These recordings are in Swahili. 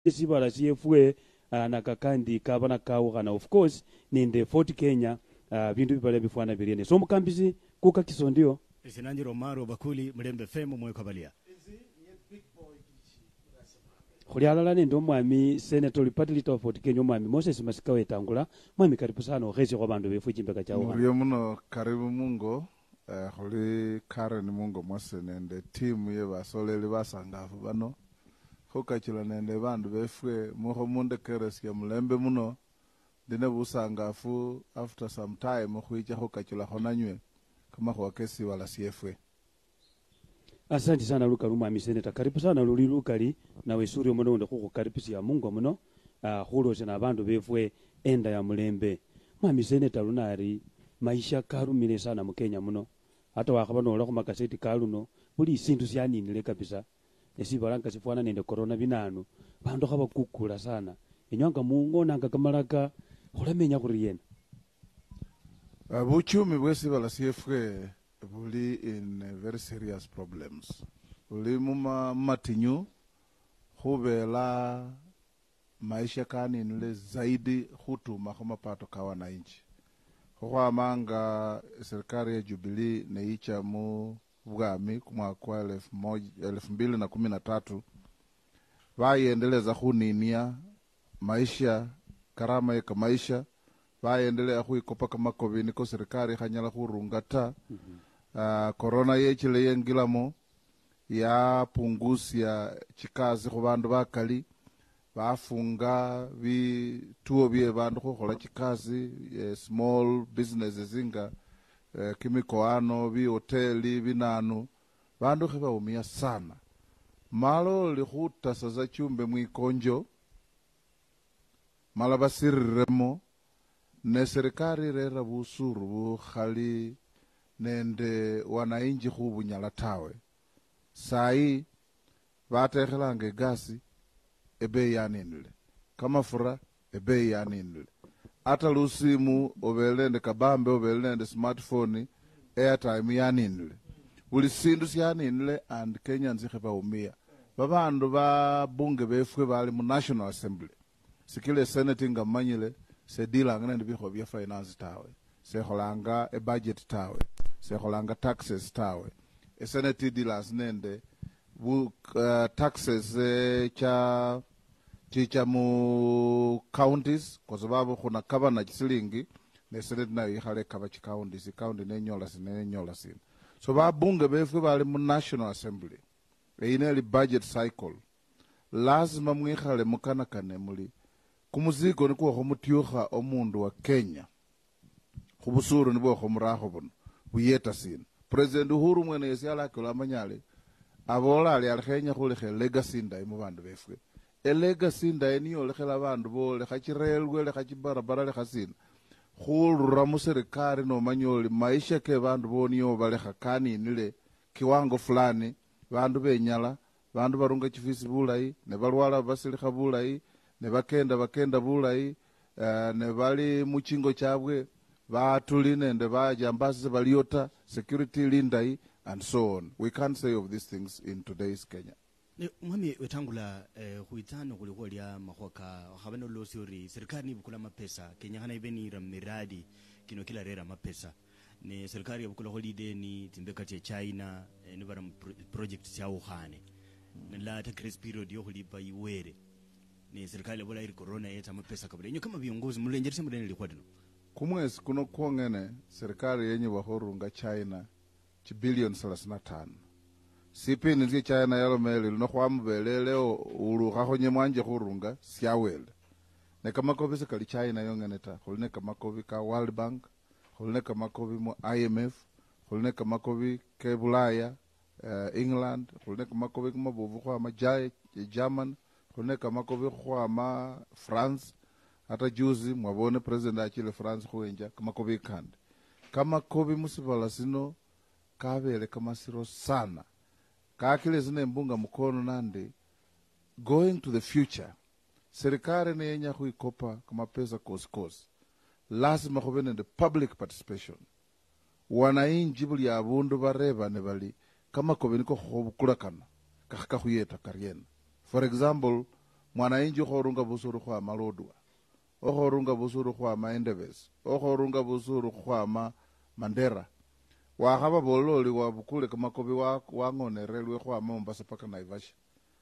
sibala siefwe nakakandi kabana kawukhana of course nende Fort Kenya bindu bibala bifwana biriene so mukambisi kuka kisondio Sinanjiro Maro Bakuli Mlembe FM mwekabalia khulyalala nende omwami Senator Repatriate of Fort Kenya omwami Moses Masika Wetangula mwami karibu sana okhesi kwa bandu befwe chimbeka chawo Muriyo muno karibu mungo khuli Karen mungo mwase nende timu ye basoleli basangafu bano khukachila nende bandu befwe mukho munde keresya mulembe muno dine busangafu after some time khwicha khukachila khonanywe kama khwakesi wala siefwe. Asante sana Luka mwami Senator karibu sana luli lukali nawe suri muno ndo khukaribisi ya mungo muno khulose na bandu befwe enda ya mulembe mwami Senator lunari maisha karumile sana mu Kenya muno hata wakhabana ola khumakaseti kaluno buli sindu syaninile kabisa esibalanga sifwana nende corona binanu bandu khabakukula sana enywanga mungonanga kamalaka khulamenya khuri yena buchumi bwesi bala siefwe buli in very serious problems buli matinyu khubela maisha kaninile zaidi khutuma khumapato ka wananchi khukhwamanga serikali ya Jubilee neicha mu bwami kumwaka wa 2013 bayendeleza khuninia maisha karama ya maisha bayendelea khuikopa kama covid niko serikali khanyala khurungata corona yechile yengilamo ya pungusya chikazi khu bandu bakali bafunga bituo bye bandu khukhola chikazi small businesses inga kimikoano bi hoteli binanu bandu khebaumia sana malo likhutasa za chumbe mwikonjo mala basiriremo ne serikali rera busuru bukhali nende wananchi khubunyala tawe sai batekhelanga egasi ebe yaninile kamafura ebe yaninile ata lusimu obelende kabambe obelende smartphone airtime yaninile buli sindu syaninile and Kenyans khebaumia babandu babunge befwe bali mu National Assembly sikile Senate ngamanyile sedilanga nende bikho bya finance tawe sekholanga e budget tawe sekholanga taxes tawe Senate dealers nende taxes chicha mu counties kwa sababu kuna kaba na chisilingi ne Senate nayo ikhale kaba chi counties county nenyola sin so babunge befwe bali mu National Assembly eineli budget cycle lazima mwikhale mukanakane muli kumuziko nikuwa khumutiyukha omundu wa Kenya khubusuru nibo khumurakho buno buyeta sin President Uhuru mwene yesialakula amanyale abola ali alikhenya khulekhe legacy ndai mu bandu befwe legacy ndai niyo lekhela bandu bole khachirelwe lekhachibarabara lekhasina khulura mu serikali no manyoli maisha ke bandu boniyo balekha kaninile kiwango fulani bandu benyala bandu barunga chifisi bulayi ne balwala basilikha bulayi ne bakenda bulayi ne bali muchingo chabwe batuli nende bajambasi baliyota security lindai and so on. We can't say of these things in today's Kenya. Mwami Wetangula huitano kulikuwa lia mahoka habano losiori serikali bukula mapesa Kenya hana ibeni miradi kino kila rera mapesa ne serikali bukula holiday ni timbekati ya China ni bara project ya uhane la ta grace period yo hulipa iwere ni serikali bola iri corona yeta mapesa kabla nyo kama viongozi mulenjerise mudeni likuwa dino kumwezi kuno kuongene serikali yenye bahorunga China chi billion 35 sipi nzi China yalo meli no khwamubelele ulukha khonye mwanje khurunga syawele ne kama kobi kali China yongene ta khulne kama kobi ka World Bank khulne kama kobi mu IMF khulne kama kobi ke Bulaya England khulne kama kobi mabovu kwa majaye German khulne kama kobi kwa ma France hata juzi mwabone president achile France khuenja kama kobi kande kama kobi musibala sino kabele kama siro sana kakile zine mbunga mkono nande going to the future serikali ne yenya khuikopa kama pesa kosi lazima khubene the public participation wananchi buli abundu bareba ne bali kama kobi niko khubukulakana kakha khuyeta kariena for example mwananchi khorunga busuru khwama lodwa okhorunga busuru khwama endebes okhorunga busuru khwama mandera wakhaba bololi wabukule kamakobi wang'onerelwe khwama Mombasa paka Naivasha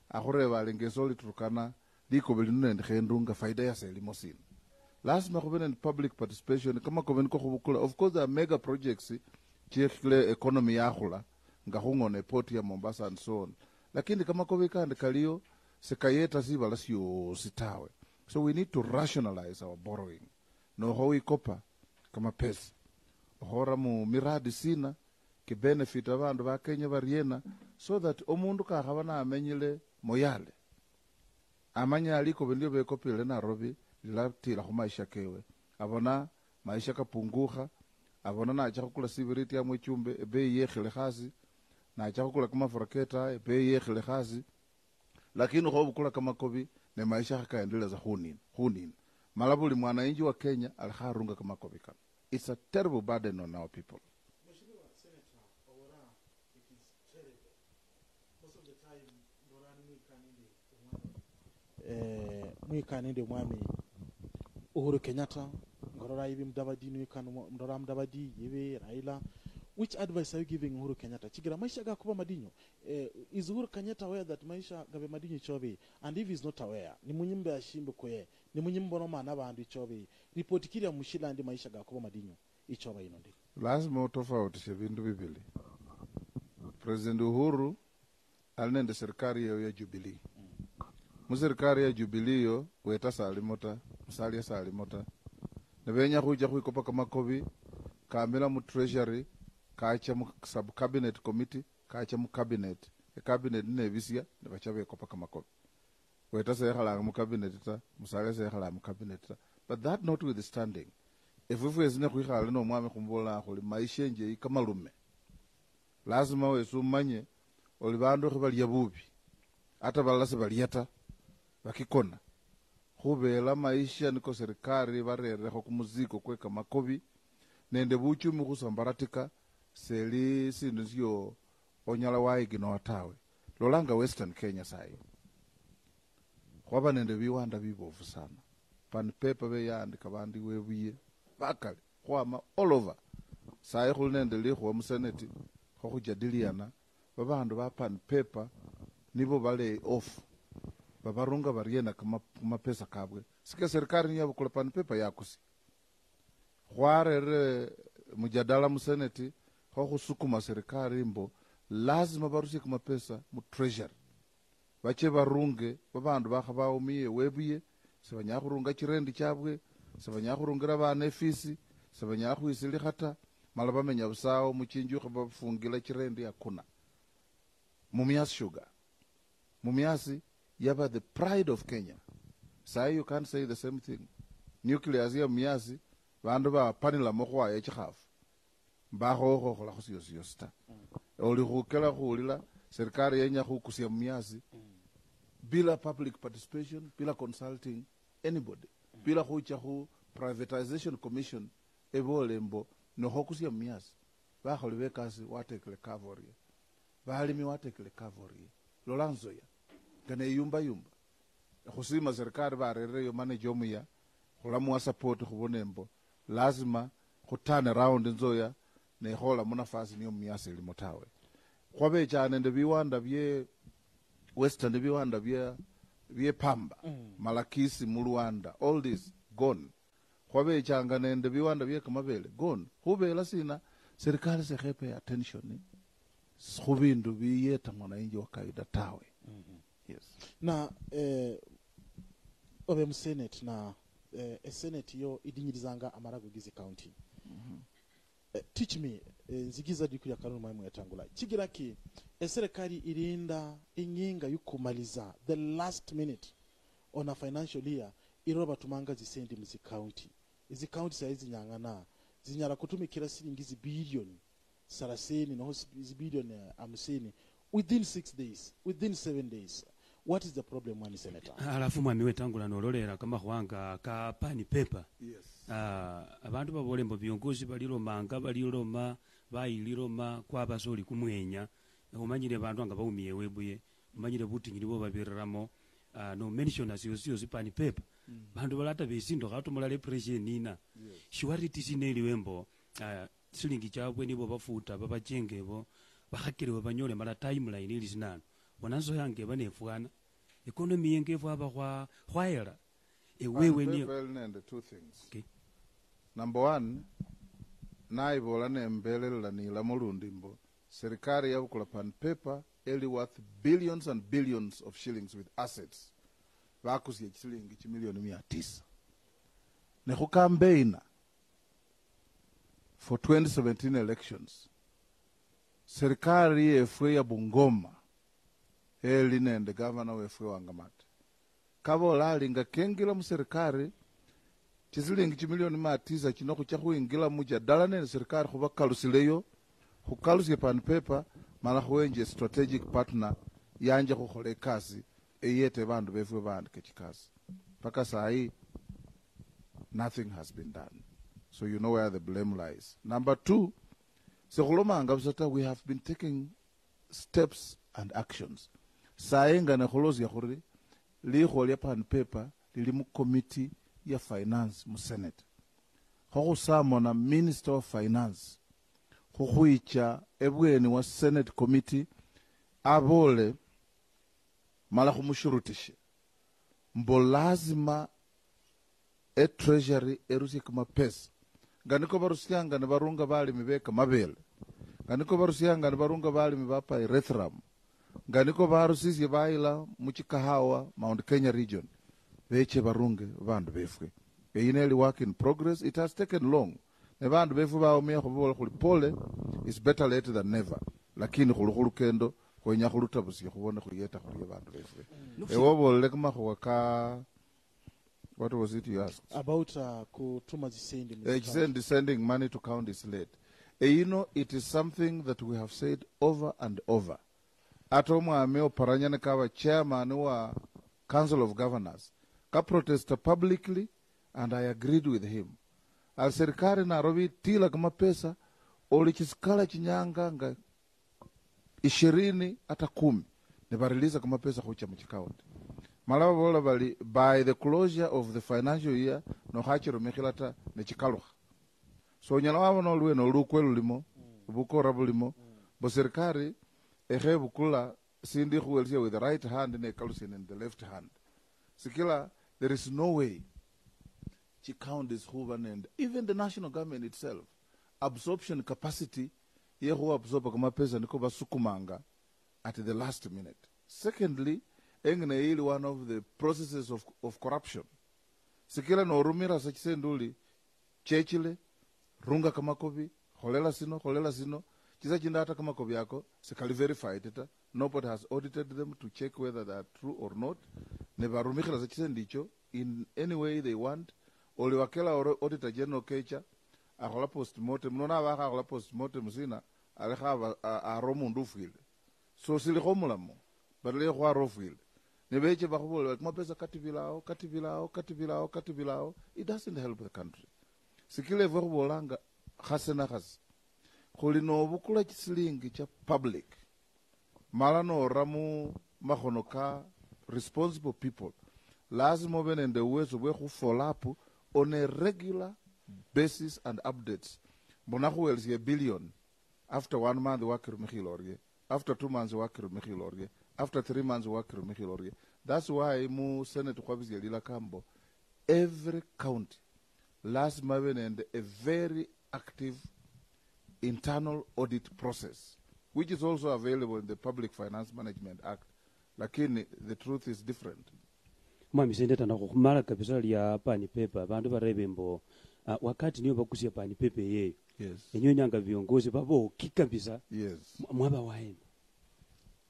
akhureba alengeso liturukana likobe lino nende khendunga faida yase limo sina lazima khube nende public participation kamakobi niko khubukula. Of course there are mega projects chiekhle economy yakhula nga khung'ona port ya Mombasa and so on, lakini kamakobi kandi kaliyo sekayeta sibala syosi tawe. So we need to rationalize our borrowing noho ikopa kama pesa ohora mu miradi sina ki benefit abandu ba Kenya bariena so that omundu kakhabana amenyile moyale amanya aliko bendio bekopile Nairobi lilatila khumaisha kewe abona maisha kapunguha abona nacha khukula sibiriti ya mwechumbe ebei yekhile khasi nacha khukula kama foraketa ebei yekhile khasi lakini khobukula kama kobi ne maisha khakaendeleza hunini malabuli mwananchi wa Kenya alikharunga kama kobi kana. It's a terrible burden on our people. Mwikaninde mwami Uhuru Kenyatta ngorora ibi mdabadi nwikano ndora mdabadi yibe Raila. Which advice are you giving Uhuru Kenyatta? Chigira maisha ga kuba madinyo. Is Uhuru Kenyatta aware that maisha gabe madinyo chobe? And if he's not aware, ni munyimbe ashimbe koye, ni munyimbo no mana bandu chobe. Report kiri ya mushila ndi maisha ga kuba madinyo ichoba ino ndi. Lazima utofautishe bindu bibili. President Uhuru alinende serikali ya Jubilee. Serikali ya Jubilee yo weta salimota, musalia salimota. Nebenya khuja khwikopa kama kobi kamila mu treasury kacha mu sub cabinet committee kacha mu cabinet cabinet ne bisia ne bachabe kopa kama kobi weta sekhala mu cabinet ta musalia sekhala mu cabinet ta. But that notwithstanding, if we wezine khwikhala no mwami khumbola khuli maisha nje ikamalume lazima wesu manye oli bandu khibali yabubi ata balase baliyata bakikona khubela maisha niko serikali barere kho kumuziko kweka makobi nende buchumi khusambaratika seli sindu syo onyala waigino watawe lolanga Western Kenya sai khwaba nende biwanda bibofu sana pan paper be yandika bandi webuye bakale khwama all over sai khuli nende likhwa mu senate kho khujadiliana babandu ba pan paper nibo bale off babarunga bariena kama pesa kabwe sika serikali niyo kula pan paper yakusi khwarere mujadala mu senate kho khusukuma serikali mbo lazima barusi kama pesa mu treasury bache barunge babandu bakhabaumie webuye sebanyakhurunga chirendi chabwe sebanyakhurungira bana efisi sebanyakhwisili khata mala bamenya busao muchinju khabafungila chirendi yakuna Mumias sugar Mumias yaba the pride of Kenya. Say you can't say the same thing. Nuclear ya Mumias bandu ba panila mokhwa ya chikhaf ba ho khola khosiyosiyosita oli khukela khulila serikali yenya khukusia Mumias bila public participation, bila consulting anybody, bila khucha khu privatization commission ebolembo no khukusia Mumias ba kholi bekasi watekele kavoria balimi watekele kavoria lolanzo ya kana yumba khusima serikali barere yo manage omuya khulamu support khubonembo lazima khutane round nzoya ne khola munafasi niyo Mumias ili motawe khwabe cyane nde biwanda bye Western biwanda bye pamba malakisi mu Rwanda all this gone khwabe cyanga nende biwanda bye kamabele gone khubela sina serikali se khepe attention khubindu biyeta mwananchi wa kaida tawe. Yes. Na obe mu Senate na Senate yo idinyirizanga amarago gizi county. Teach me nzigiza dikuri ya kanuni maimu Wetangula kigira ki serikali irinda inginga yukumaliza the last minute on a financial year iroba tumanga zisendi mu county izi county saizi nyangana zinyara kutumikira siringizi bilioni 30 no bilioni 50 within 6 days within 7 days. What is the problem, one senator? Alafu mwami Wetangula nololera kama khwanga ka pani paper. Yes. Abantu babolembo byongozi balilomanga baliloma bayililoma kwa basoli kumwenya umanyire bantu anga baumiye webuye umanyire butingiri bo babiramo no mention as yosi pani paper bandu balata besindo gatumula le pressure nina shiwariti sineli wembo silingi chabwe nibo bafuta babachengebo bakhakirewe banyole mala timeline ili sinano wananzo yange banefuana economy yengefu aba khwaela ewewe ni two things. Okay. Number one, naibola nembelela nila mulundi mbo serikali yabukula pan paper eli worth billions and billions of shillings with assets bakusiye chilingi chimilioni 900 ne kukambeina for 2017 elections serikali yefwe ya Bungoma eli nende governor wefwe wangamata kabola alinga kengila mu serikali chizilingi chimilioni 900 chino kucha kuingila mujadala ne serikali kuba kalusileyo kukalusiye pan paper mala kuenje strategic partner yanje kukhole kasi eyete bandu befwe bandike chikasi paka sahi nothing has been done, so you know where the blame lies. Number two, we have been taking steps and actions. Saenga na kholozi ya khuri li khole pan paper li mu committee ya finance mu senate ho samona minister of finance ho khuicha ebweni wa senate committee abole mala khumushurutishe mbo lazima treasury erusi kuma pesa ganiko barusianga ne barunga bali mibeka mabele ganiko barusianga ne barunga bali mibapa erythram ganiko barusisi baila muchikahawa Mount Kenya region beche barunge bandu befwe eineli work in progress. It has taken long ne bandu befwe baomia kubola kulipole is better late than never lakini khulukhulu kendo kwenya khulutabusi khubona khuyeta khuli bandu befwe ewobole kuma khwaka. What was it you asked? About kutuma sending money to counties late. You know, it is something that we have said over and over. Atoma ameo paranyane kawa chairman wa Council of Governors ka protest publicly, and I agreed with him. Al serikali na robi tila kama pesa olichiskala chinyanga nga 20 hata 10 ne bariliza kama pesa kucha mchikaunti. Malawa bola bali by the closure of the financial year no hachiro mekhilata ne chikaluha. So nyala wabo no lwe no lukwelu limo buko rabulimo bo serikali ehe bukula sindi khuwelsia with the right hand ne kalusin in the left hand. Sikila there is no way chikaunt is huban, and even the national government itself absorption capacity ye who absorb kama pesa niko basukumanga at the last minute. Secondly, one of the processes of corruption. Sikila no rumira sa chisenduli chechile runga kamakobi holela sino chisa chindata kamakobi yako sikali verified it. Nobody has audited them to check whether they are true or not. Neba rumikila sa chisendicho in any way they want. Oli wakela auditor general kecha akola postmortem nona waka akola postmortem sina alekha aromundu file so silikhomulamo badale khwa rofile nebeche bakhubola kumapesa katibilao. It doesn't help the country. Sikile vakhubolanga khasena khasi khuli no bukula chisilingi cha public mala no ramu makhonoka responsible people lazima benende uwezo bwe follow up on a regular basis and updates. Bonaku welsi a billion after 1 month work mikhilorge, after 2 months work mikhilorge, after 3 months work mikhilorge. That's why mu Senate kwabizia lila kambo every county last maven and a very active internal audit process, which is also available in the Public Finance Management Act. Lakini the truth is different. Mwami sendeta na kukumala kabisa ya pani pepa bandu barebembo wakati niyo bakusia pani pepe ye. Yes. Enyo nyanga viongozi babo kikabisa. Yes. Mwaba waena.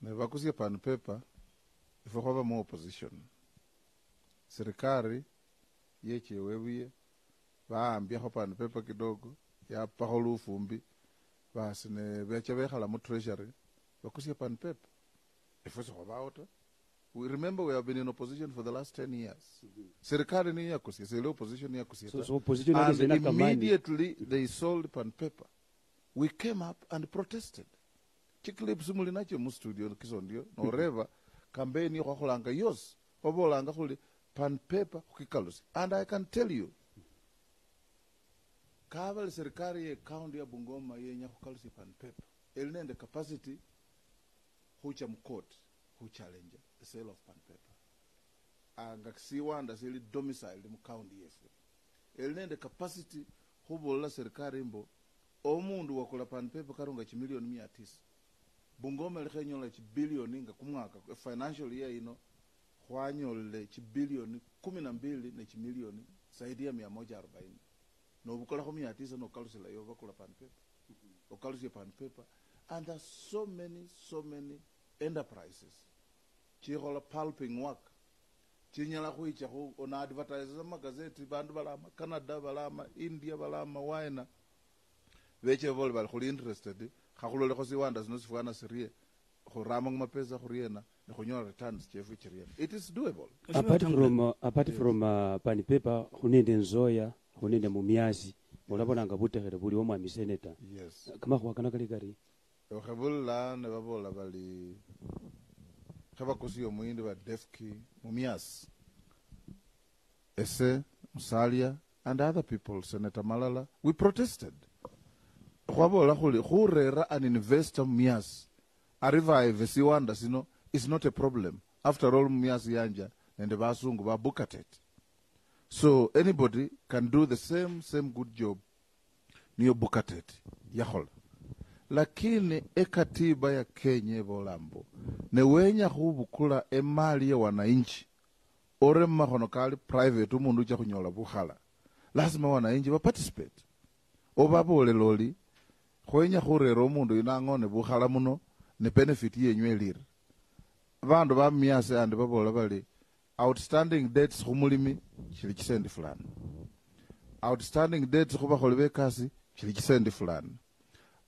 Na bakusia pani pepa ifo kwaba mu opposition. Serikali yeche wewe baambia kwa pani pepa kidogo ya paholu fumbi basi ne becha bekhala mu treasury bakusia pani pepa. Ifo so kwaba we remember we have been in opposition for the last 10 years. Serikali ni ya kusia, sele opposition ni ya kusia. So opposition and immediately they sold pan paper. We came up and protested. Chikilip sumuli nache mu studio kisondio no reva campaign kwa khulanga yos obolanga khuli pan paper khukikalusi. And I can tell you, kavali serikali ye county ya Bungoma yenya khukhalusi pan paper elinende capacity hucha mcourt who challenge the sale of pan paper anga siwanda sili domicile mu county yefu elinende capacity hubola serikali mbo omundu wakola pan paper karunga chimilioni 900 Bungoma likhenyola chibilioni nga kumwaka financial year ino khwanyole chibilioni 12 ne chimilioni zaidi ya 140 no bukola ko 900 no kalusela yo bakola pan paper okalusia pan paper. And there's so many enterprises chihola pulping work chinyala khuicha khu on advertise magazeti bandu balama Canada balama India balama waina veche vole bali khuli interested khakhulole khosi wanda zino sifwana sirie khurama ngmapesa khuriena ne khunyola returns chefu chiriena. It is doable. Apart from pan paper khunende nzoya khunende mumiazi olabona nga butekhere buli omwami senator. Yes. Kama khwakana kali kali okhebulla ne babola bali khabakosi omuindi ba defki mumias ese Musalia and other people, Senator Malala, we protested. Khwabola khuli khurera an investor mumias a revive siwanda sino is not a problem. After all, mumias yanja and the basungu ba bukatet. So anybody can do the same good job niyo bukatet yahola. Lakini ekatiba ya Kenya bolambo ne wenya khubukula emali ya wananchi ore makhono kali private umundu ucha khunyola bukhala lazima wananchi ba participate obabole loli khwenya khurera umundu inangone bukhala muno ne benefit yenywe lire bandu bamiase andi babola bali outstanding debts khumulimi chili chisendi fulani, outstanding debts khubakholi bekasi chili chisendi fulani,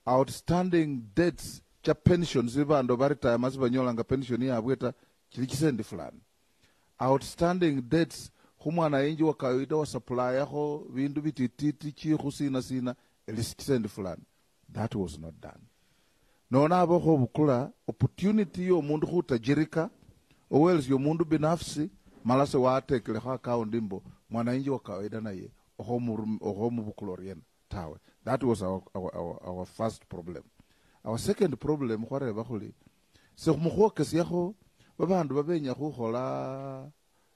outstanding debts cha pensions bandu baritaya masi banyolanga pension yabweta chili chisendi fulani, outstanding debts khumwana inji wa kawaida wa supplier kho bindu bitititi chikhu sina elisi chisendi fulani. That was not done. Nona abo kho bukula opportunity yo mundu khutajirika owels yo mundu binafsi malase watekele kha account imbo mwana inji wa kawaida naye oho mubukuloriena tawe. That was our first problem. Our second problem khware bakhuli se khumukhoke syakho babandu babenya khukhola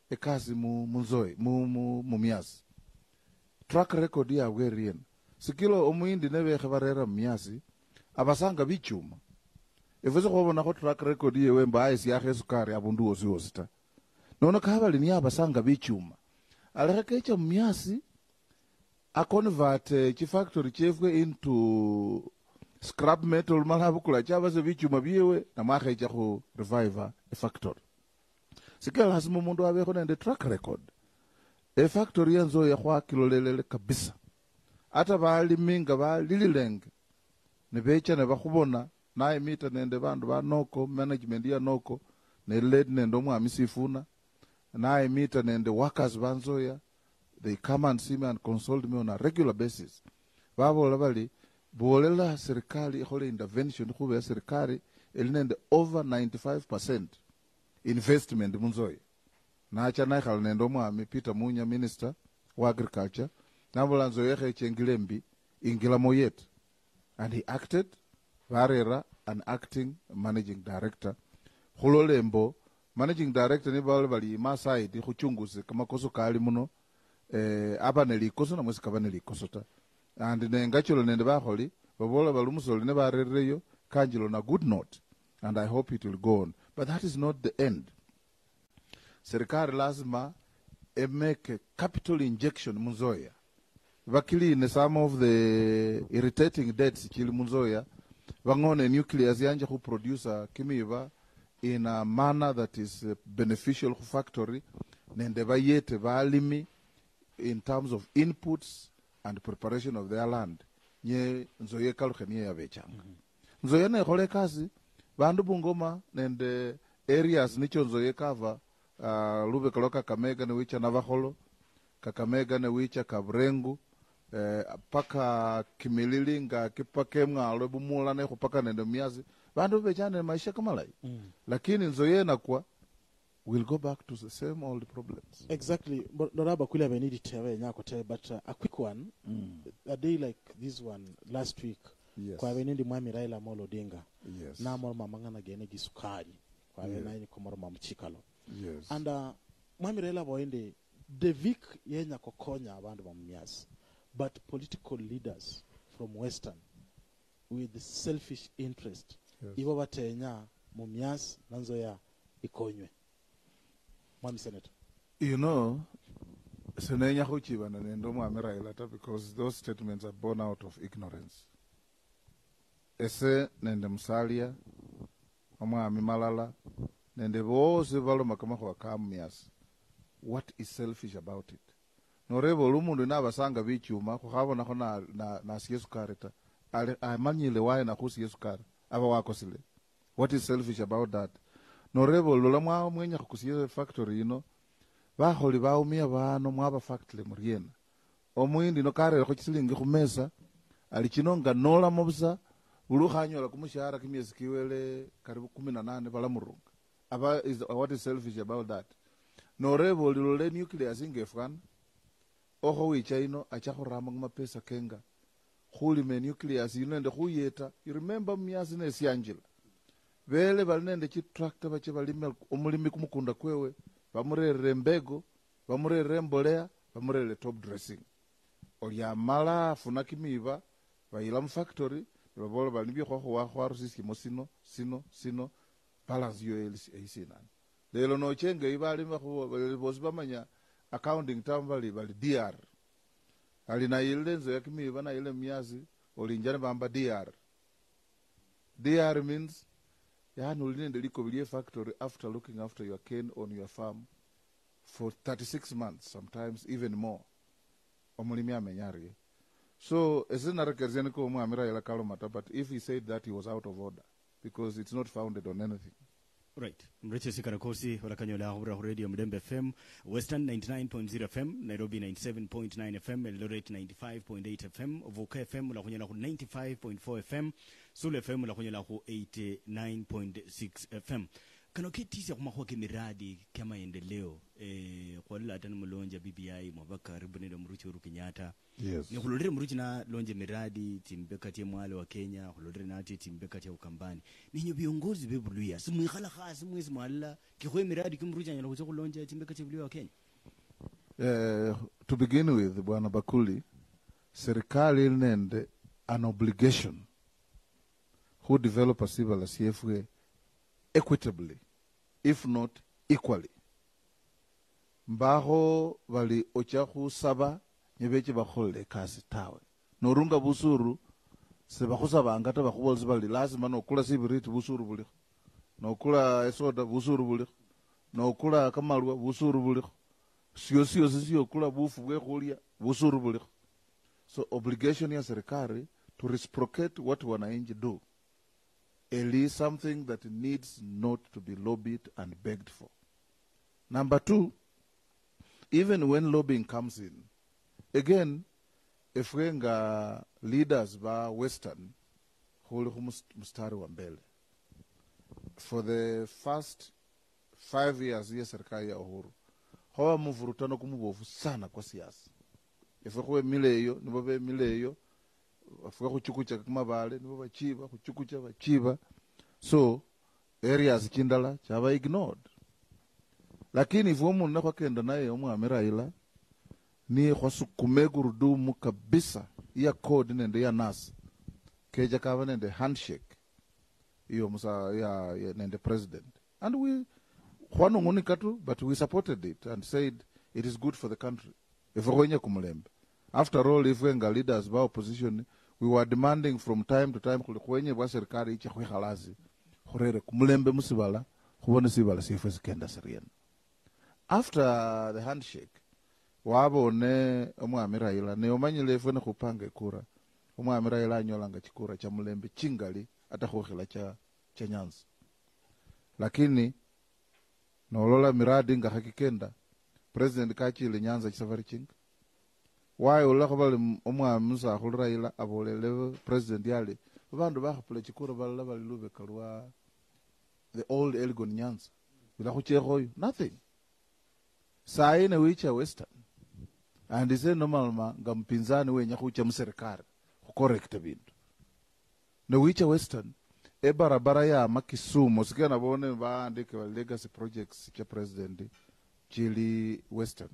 ekasi munzoe mu miasi track record ya werien sikilo omuindi nebekhe barera miasi abasanga bichuma evuze khobona ko track record yewe mbaye siyakhe sukari abundu osita nono kabali ni abasanga bichuma aleke cha miasi a convert chi factory chefwe into scrap metal malabukula chabaze bichuma byewe na makhe cha khu revive a factory. Sikela lazima mundu abekho nende track record. E factory yanzo ya khwa kilolelele kabisa. Ata baliminga balililenge ne becha ne bakhubona naye mita nende bandu ba noko management ya noko ne led nende omwami sifuna naye mita nende workers banzoya. They come and see me and consult me on a regular basis. Babola bali bolela serikali khole intervention khube serikali elinende over 95% investment munzoe nacha naye khale nende omwami Peter Munya minister wa agriculture nabola nzoye khechengilembi ingila moyet and he acted barera an acting managing director khulolembo managing director ni bali maside khuchunguze kamakoso kali muno aba nelikoso na mwesi kaba nelikoso ta and nengacholo nende bakholi babola balumusoli ne barereyo kanjilo na good note and I hope it will go on, but that is not the end. Serikali lazima make a capital injection munzoya bakili ne some of the irritating debts chili munzoya bangone nucleus yanje who produce kimiva in a manner that is beneficial to factory nende bayete balimi in terms of inputs and preparation of their land nye nzoye kalkhenie ya bechanga nzoye ne khole kazi bandu Bungoma nende areas nicho nzoye cover lube kaloka Kamega ne wicha Navakholo Kakamega ne wicha Kabrengu paka Kimililinga kipake mngalo bumula ne khupaka nende miazi bandu bechane maisha kamalai lakini nzoye na kwa we'll go back to the same old problems. Exactly. But Noraba Kula Benidi Tewe Nyako Tewe, but a quick one. A day like this one last week. Yes. Kwa Benidi Mwami Raila Molo Odinga. Yes. Na moro mamangana gene gisukari. Kwa Benidi komoro mamchikalo. Yes. And Mwami Raila boende devik yenya kokonya abandu bamnyasi. But political leaders from Western with selfish interest. Yes. Ibo batenya mumyasi nanzo ya ikonywe. Mwami Senator. You know, senenya kuchibana nendo Mwami Raila because those statements are born out of ignorance. Ese nende musalia Mwami Malala nende bose baloma kama kwa kamyas. What is selfish about it? Norebo lumundu nabasanga bichuma kukhabona ko na siyesukari amanyile waye na kusiyesukari aba wakosile. What is selfish about that? Norebo lola mwa mwenya kusiye factory ino baholi baumia bano mwaba factory muriena omwindi no kare ko kisilingi kumesa alichinonga nola mobusa ulukhanyola kumushahara kimyezi kiwele karibu 18 balamurunga aba is what is selfish about that? Norebo lole nuclear singefana oho wicha ino achakhurama kumapesa kenga khuli me nuclear ino ende khuyeta. You remember myasi nesyanjila bele bali nende chitractor bache balime omulimi kumukunda kwewe bamurere mbego bamurere mbolea bamurere top dressing olyamala afuna kimiba bayila mu factory babola bali byo khwa khwaru system sino balance yo elisina lelo no chenge ibali bosi bamanya accounting tambali bali DR ali na ile nzo ya kimiba na ile myazi olinjana bamba DR means yani ulinende liko bilie factory after looking after your cane on your farm for 36 months, sometimes even more. Omulimi amenyari. So, esinarakezeni ko Mwami Raila Kalomata, but if he said that, he was out of order because it's not founded on anything. Right. Mreche sikana kosi walakanyola hura radio Mdembe FM, Western 99.0 FM, Nairobi 97.9 FM, Eldoret 95.8 FM, Voka FM ulakunyola ku 95.4 FM, Sulwe FM ulakunyola ku 89.6 FM. Kano kitisi kumahua miradi kama endeleo kwa lila atani mulonja BBI mwabaka ribunendo mruchi Uhuru Kenyatta. Yes. Ni kulodere mruchi na lonje miradi timbeka tia mwale wa Kenya, kulodere na ati timbeka tia Ukambani. Ni nyo biongozi bebuluya. Simu ikhala khaa, simu isi mwala. Kikwe miradi kumruchi na kucho kulonja timbeka tia buluya wa Kenya. To begin with, Bwana Bakuli, serikali nende an obligation who develop a civil as CFA equitably, if not equally. Mbaho bali ochaku saba nyebeche bakhole kasi tawe. Norunga busuru sebakhusa angata bakhubolzi bali lazima nokula sibiriti busuru bulikho. Nokula esoda busuru bulikho. Nokula kamalwa busuru bulikho. Siyo kula bufu bwekhulia busuru bulikho. So obligation ya serikali to reciprocate what wananchi do. It is something that needs not to be lobbied and begged for. Number two, even when lobbying comes in, again, if wenga leaders ba Western, huli mustari wa mbele. For the first 5 years, yes, serikali ya Uhuru, hawa mvurutano kumubofu sana kwa siasa. Ifekwe mileyo, nibobe mileyo, afuka kuchukucha kumabale nibo bachiba kuchukucha bachiba, so areas chindala chaba ignored. Lakini ifomu na kwa kenda naye Mwami Raila ni khwasukume gurudumu kabisa ya code nende ya nas keja kava nende handshake iyo musa ya nende president, and we khwanongoni katu, but we supported it and said it is good for the country if wenye kumulembe. After all, if wenga leaders ba opposition, we were demanding from time to time kwenye bwa serikali ichi khwihalazi khurere kumulembe musibala khubone sibala sifwe kenda serian. After the handshake wabone Mwami Raila ne omanyile fwe khupanga kura Mwami Raila anyolanga chikura cha mulembe chingali atakhokhela cha Nyanza, lakini nolola miradi nga hakikenda president kachile Nyanza chisafari chinga waye ulakho Omwami Musa Raila abolele president yale bandu bakhapula chikura balala balilube kalwa the old Elgon Nyanza bila khuchekhoyo nothing sayi ne wicha western and ise normal nga mpinzani wenya khucha muserikali khucorrect bintu ne wicha western ebarabara ya makisumu sikia nabone baandike ba legacy projects cha president chili western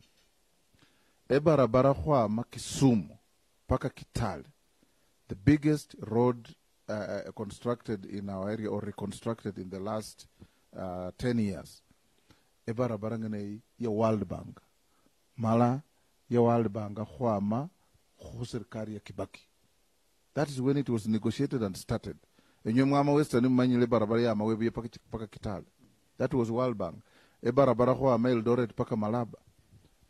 ebarabara kwa makisumu paka Kitale, the biggest road constructed in our area or reconstructed in the last 10 years. Ebarabara ngene ya World Bank. Mala ya World Bank khwama khu serikali ya Kibaki. That is when it was negotiated and started. Enyo mwama western mmanyile barabara ya mawebi paka Kitale. That was World Bank. Ebarabara khwama Eldoret paka Malaba.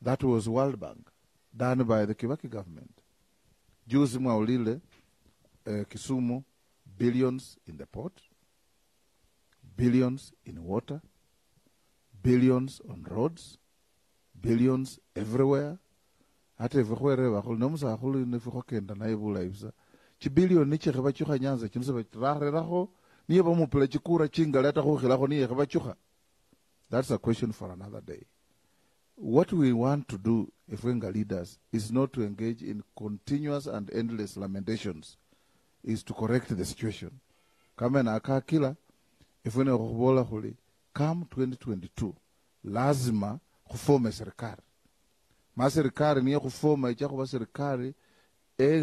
That was World Bank, done by the Kibaki government. Juzi mwaulile Kisumu, billions in the port, billions in water, billions on roads, billions everywhere. Hata everywhere wakulu nomusa akulu nefuko kenda na ibula ibsa. Chi billion niche khaba chuka Nyanza chimse batrare raho niye bamupela chikura chinga leta ho khila niye khaba chuka. That's a question for another day. What we want to do, if we're leaders, is not to engage in continuous and endless lamentations, is to correct the situation. Kama na akakila, if we're kubola huli, come 2022, lazima kufome serikali. Ma serikali niye kufoma icha kuba serikali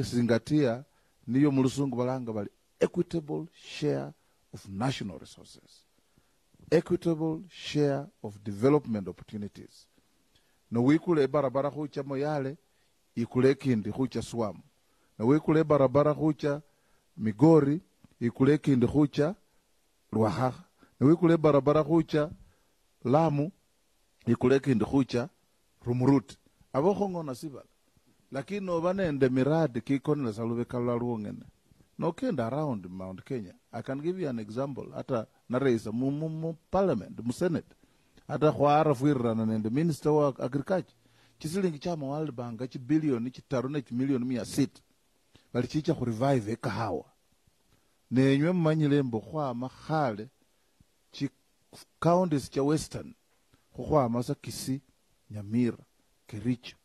zingatia niyo mulusungu balanga bali equitable share of national resources, equitable share of development opportunities. No wikule barabara hucha Moyale ikule kindi hucha Swamu. No wikule barabara hucha Migori ikule kindi hucha Ruahaha. No wikule barabara hucha Lamu ikule kindi hucha Rumuruti. Abo hongo na sibala. Lakini no banende miradi kikoni na Sulwe kala ruongene. No kenda around Mount Kenya. I can give you an example. Ata nareisa mu parliament, mu senate. Hata khwara fuirana nende minister wa agriculture chisilingi cha World Bank chi billion chi taruna chi million 100 bali chicha khu revive ekahawa nenywe mmanyile mbo khwama khale chi counties cha western khwama sa Kisii, Nyamira, Kericho,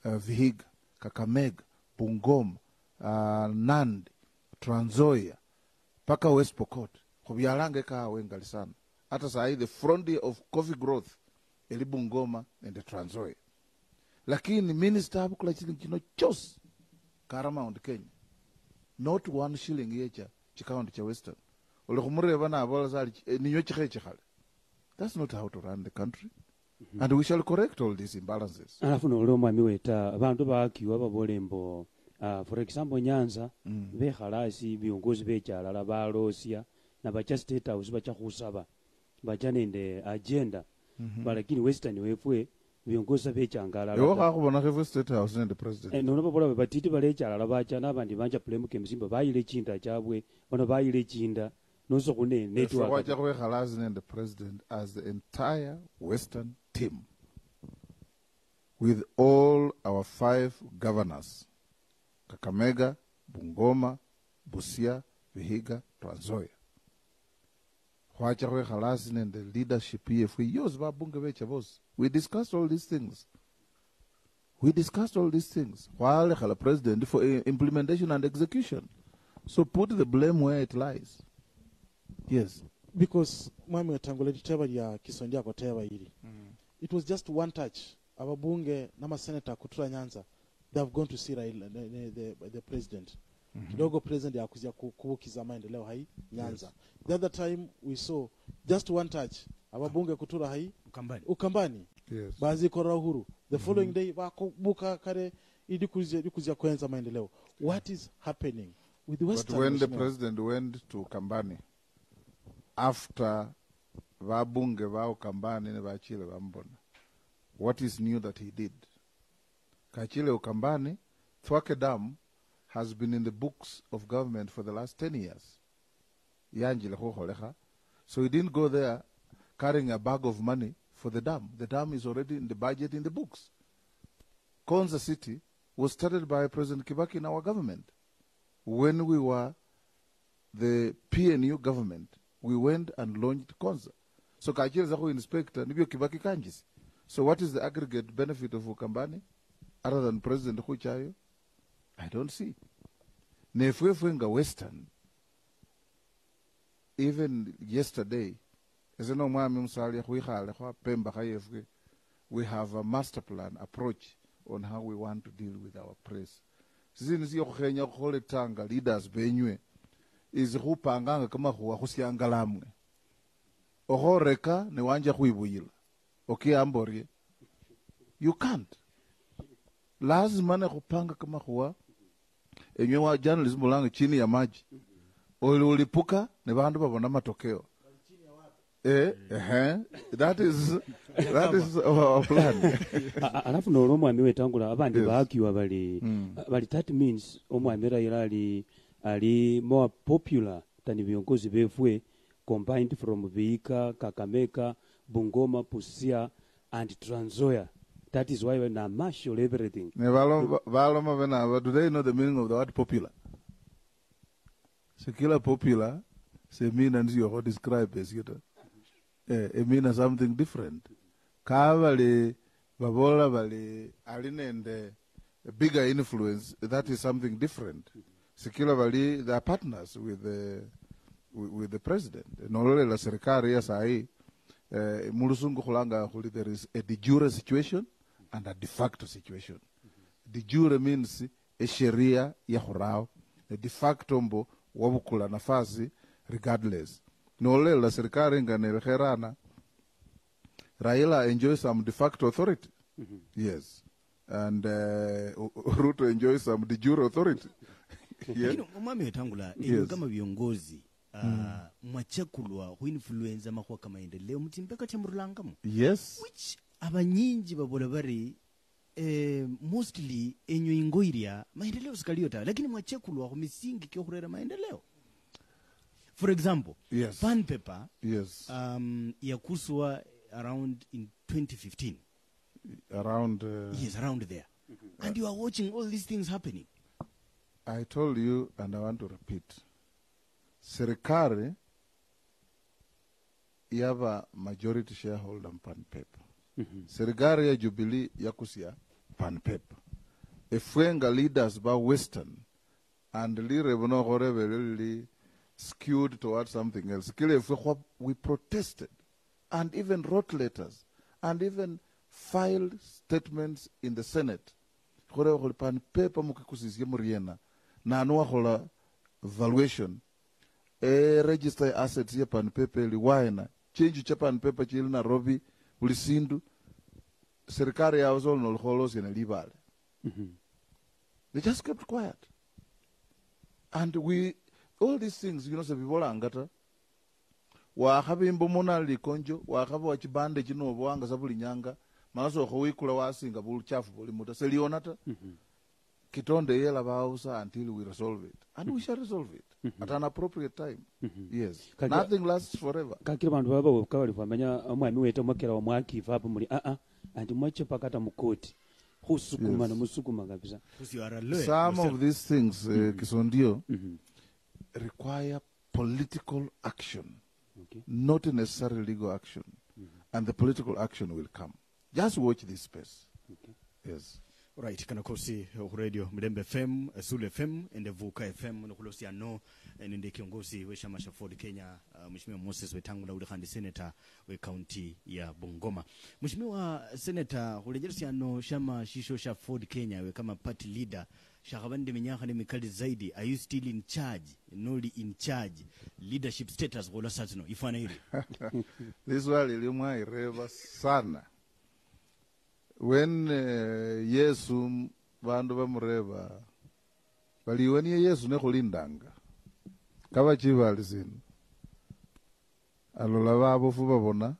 Vihiga, Kakamega, Bungoma, Nandi, Trans Nzoia paka West Pokot khubyalanga ekahawa engali sana. Hata sahi the frontier of coffee growth eli Bungoma and the Trans Nzoia. Lakini minister abukula chilingi chino chose Mount Kenya. Not 1 shilling yecha chikaunti cha western. Ole khumureba na abola sali ninyo chikhe khale. That's not how to run the country. And we shall correct all these imbalances. Alafu no mwami weta abantu bakiwa babolembo for example Nyanza bekhalasi biongozi bechalala balosia na bacha state house bacha khusaba bacha nende agenda lakini western wefwe biongoza bechangala ewo khakubona khe state house and the president no bola batiti balechalala bacha nabandi banja plemu kemsimba bayile chinda chabwe bano bayile chinda noso kune network wacha kwe khalazi and the president as the entire western team with all our 5 governors Kakamega, Bungoma, Busia, Vihiga, Trans Nzoia. Wacha kwe khalazi and the leadership if we use babunge becha boss. We discussed all these things. While the president for implementation and execution. So put the blame where it lies. Yes. Because mwami Wetangula liteba ya kisondia kwa teba hili. It was just one touch. Ababunge na senator kutura Nyanza. They have gone to see the president. Kidogo president ya kuzia kubukiza maendeleo hai Nyanza. Yes. The other time we saw just one touch. Ababunge kutura hai Ukambani. Yes. Bazi kora uhuru. The following day bakubuka kare ili kuzia kwenza maendeleo. What is happening with the Western? But when the president went to Kambani, after Vabunge va Ukambani ne Vachile Vambona, what is new that he did? Kachile Ukambani, Thwake Dam has been in the books of government for the last 10 years. Yanjile Hoholeha. So he didn't go there carrying a bag of money for the dam. The dam is already in the budget in the books. Konza City was started by President Kibaki in our government. When we were the PNU government, we went and launched Konza. so kachiriza ku inspector nibyo kibaki kanjisi. So what is the aggregate benefit of Ukambani other than president Huchayo? I don't see. Nefwefunga Western, even yesterday, we have a master plan approach on how we want to deal with our press. Leaders benywe is hupanganga kama huwa husiangalamwe. Ohoreka ne wanja huibuyila. Okay, amborie. You can't. Lazima ne kupanga kama huwa enywe wa journalism langu chini ya maji. Ulipuka ne bandu babona matokeo. That is our plan. Alafu no omwami Wetangula abandi baakiwa bali that means omwami Raila ali more popular than viongozi befwe combined from Vihiga, Kakamega, Bungoma, Busia and Trans Nzoia. That is why when I marshal everything. Do they know the meaning of the word popular? Sekila popular, se mean and you describe as you know. It means something different. Kavali, Babola, Valley, Aline, and a bigger influence, that is something different. Sekila Valley, they are partners with the president. No la serikali ya sahi, mulusungu kulanga huli, there is a de jure situation and a de facto situation. De jure means a sheria ya hurao, a de facto mbo wabukula nafasi regardless. No la serikali nganelherana, Raila enjoys some de facto authority. Yes. And Ruto enjoys some de jure authority. Yes. Mami Wetangula, kama viongozi mwachakulwa huinfluenza makuwa kama endeleo mtimpeka chamurulangamo. Yes. Which abanyinji babola bari mostly enyo ingoiria maendeleo sikaliota, lakini mwachakulwa humisingi kio hurera maendeleo. For example, yes. Pan paper yes. Yakuswa around in 2015. Around yes, around there. And you are watching all these things happening. I told you, and I want to repeat. Serikali yava majority shareholder Pan paper. Serikali ya Jubilee yakusia Pan paper. Efwenga leaders ba Western and li rebono horeveli skewed towards something else. We protested and even wrote letters and even filed statements in the Senate. Pan paper mukikusizye muriena na anuwa hola valuation register assets ye pan paper liwaena change cha pan paper chili na robi ulisindu serikali ya uzol no holos yana libale. They just kept quiet. And all these things, se bibola angata wa habimbo mona likonjo wa haba wachibande chino bwanga sabuli nyanga maso hoikula wasinga bulu chafu buli muta selionata kitonde yela bausa until we resolve it, and we shall resolve it at an appropriate time. Yes. Nothing lasts forever. Kakira bantu baba kawali famanya omwami Weta mwakera wa mwaki vapo muri and mwache pakata mukoti husukuma na musukuma kabisa. Some of these things kisondio require political action, not necessarily legal action, and the political action will come. Just watch this space. Yes. Right, kana kosi radio Mlembe FM, Sulwe FM, and Vuka FM, nukulosi ano, nende kiongozi we Chama cha Ford Kenya, Mheshimiwa Moses Wetangula ule senator we county ya Bungoma. Mheshimiwa senator ulejelesi ano Chama shisho cha Ford Kenya we kama party leader, shakabande minyaka ni mikali zaidi, are you still in charge? Noli in charge, leadership status wala satino, ifana hili. This one ilimwa ireva sana. When Yesu bandu bamureba baliweni Yesu ne kulindanga kaba chivali zino alola babo fu babona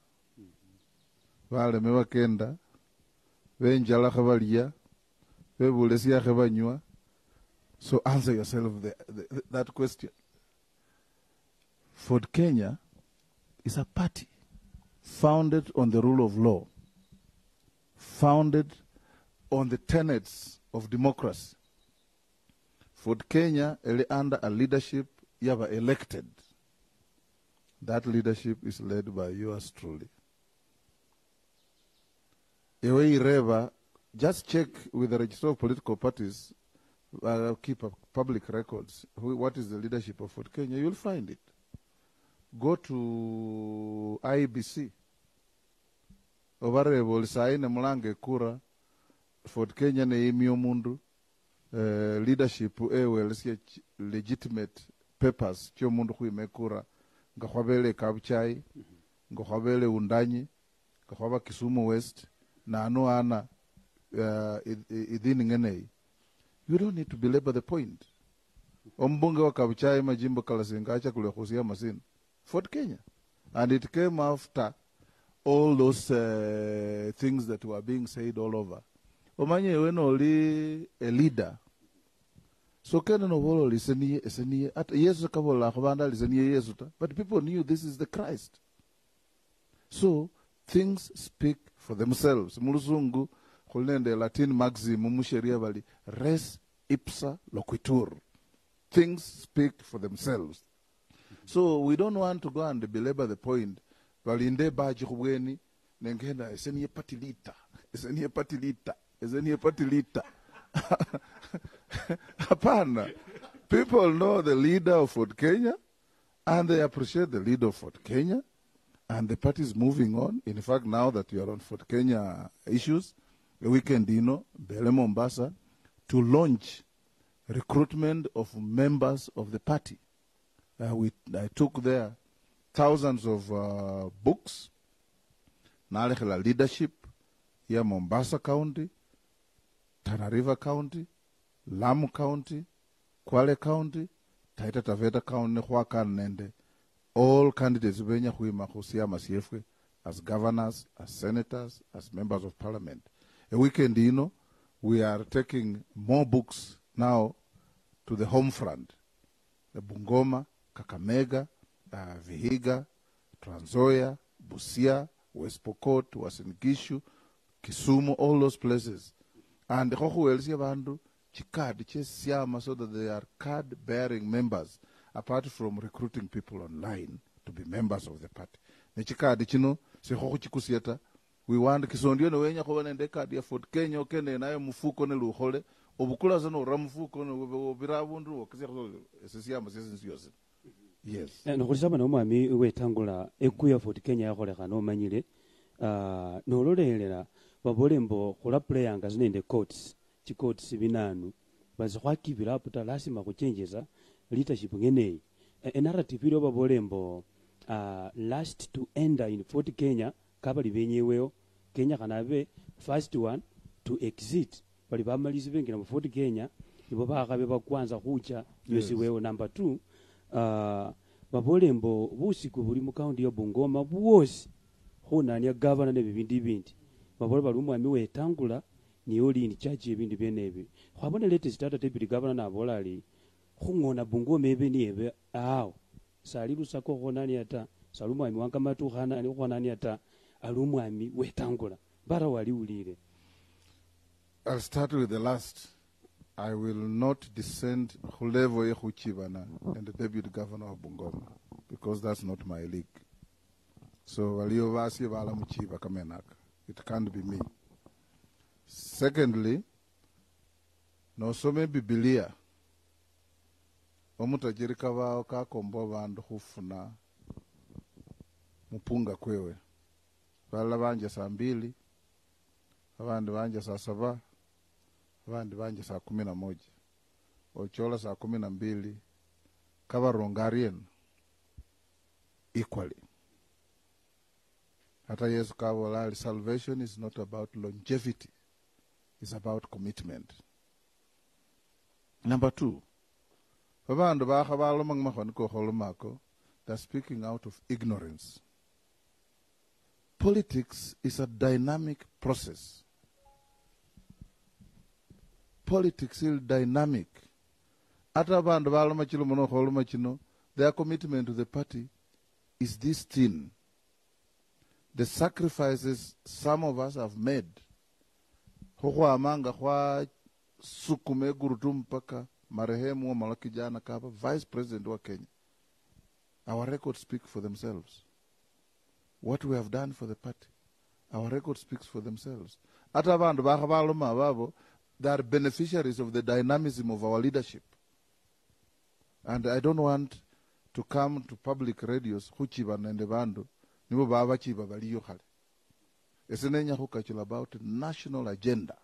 bale me bakenda benjala khabalia bebulesiya khabanywa. So answer yourself that question. Ford Kenya is a party founded on the rule of law, founded on the tenets of democracy. Ford Kenya ele under a leadership yaba elected. That leadership is led by yours truly. Ewe ireva, just check with the register of political parties, keep public records. What is the leadership of Fort Kenya? You'll find it. Go to IBC. Overable saine mulange kura Fort Kenya ne imio mundu leadership ewe legitimate papers chio mundu kuime kura ngakwabele Kabuchai ngakwabele Undanyi ngakwaba Kisumu West na anu ana idhini ngenei. You don't need to belabor the point. Ombunge wa Kabuchai majimbo Kalasinga acha kule kusia masini Fort Kenya, and it came after all those things that were being said all over. Omanye when only a leader. So kena no bolo liseniye at Yesu kabola kobanda liseniye Yesu ta. But people knew this is the Christ. So things speak for themselves. Muluzungu kulende Latin maxim mumusheria bali res ipsa loquitur. Things speak for themselves. So we don't want to go and belabor the point. Balinde baji kubweni nengenda eseniye patilita. Eseniye patilita. Eseniye patilita. Hapana. People know the leader of Fort Kenya and they appreciate the leader of Fort Kenya and the party is moving on. In fact, now that you are on Fort Kenya issues, the weekend, Bele Mombasa, to launch recruitment of members of the party. I took there thousands of books, Nalekela leadership, here Mombasa County, Tana River County, Lamu County, Kwale County, Taita Taveta County, Huakan Nende, all candidates as governors, as senators, as members of parliament. A weekend, we are taking more books now to the home front. The Bungoma, Kakamega, Vihiga, Trans Nzoia, Busia, West Pokot, Uasin Gishu, Kisumu, all those places. And the Bandu, Chikad, Siama, so that they are card-bearing members, apart from recruiting people online to be members of the party. Nechikad, Chikusieta, we want Kisondio no Wenya Hovanende card ya Fort Kenya, Kene, na Mufuko ne Luhole, Obukula Zano, Ramufuko, Birabundu, Siama, Yosin. Yes. Nokulisaba no mwami Wetangula ekuya Fort Kenya yakoleka no manyire nololelera babolembo kola player nga zinende courts binanu bazikwakibira aputa lasima kuchenjeza leadership ngenei narrative ilo babolembo last to enter in Fort Kenya kabali benyeweyo Kenya kanabe first one to exit bali bamalizi bengira mu Fort Kenya ibo bakabe bakwanza kucha yosiweyo number 2 babolembo busiku buli mu county ya Bungoma bwosi honanya governor ne bibindi bindi babole bali umwami Wetangula ni oli in charge ebindi byenebi kwabone latest data deputy governor na bolali khungona Bungoma ebeni ebe awo sali lusako honani ata salumwami wankamatu khana ani honani ata alumwami Wetangula bara wali ulire. I'll start with the last. I will not descend Hulevo Yehuchivana and the deputy governor of Bungoma because that's not my league. So it can't be me. Secondly, no so maybe Bibilia. Omutajirika wao kakombo bandu hufuna mupunga kwewe. Bala banje saa 2, abandi banje saa 7. Abandi banje saa 11 ochola saa 12 kabarongarian equally. Hata Yesu kabola salvation is not about longevity, it's about commitment. Number 2, babandu bakhabalo mangmakhoni ko holomako, they're speaking out of ignorance. Politics is a dynamic process. Politics is dynamic. Atabandu balomachilo mono holomachino, their commitment to the party is this thin. The sacrifices some of us have made. Hokwa amanga kwa sukume gurutum paka marehemu wa malakijana kapa vice president wa Kenya. our records speak for themselves. What we have done for the party, our record speaks for themselves. Ata abantu bakabaloma babo, they are beneficiaries of the dynamism of our leadership. And I don't want to come to public radios, huchiba nende bandu, nibo baba chiba baliyo khale. Esenenya hukachila about national agenda.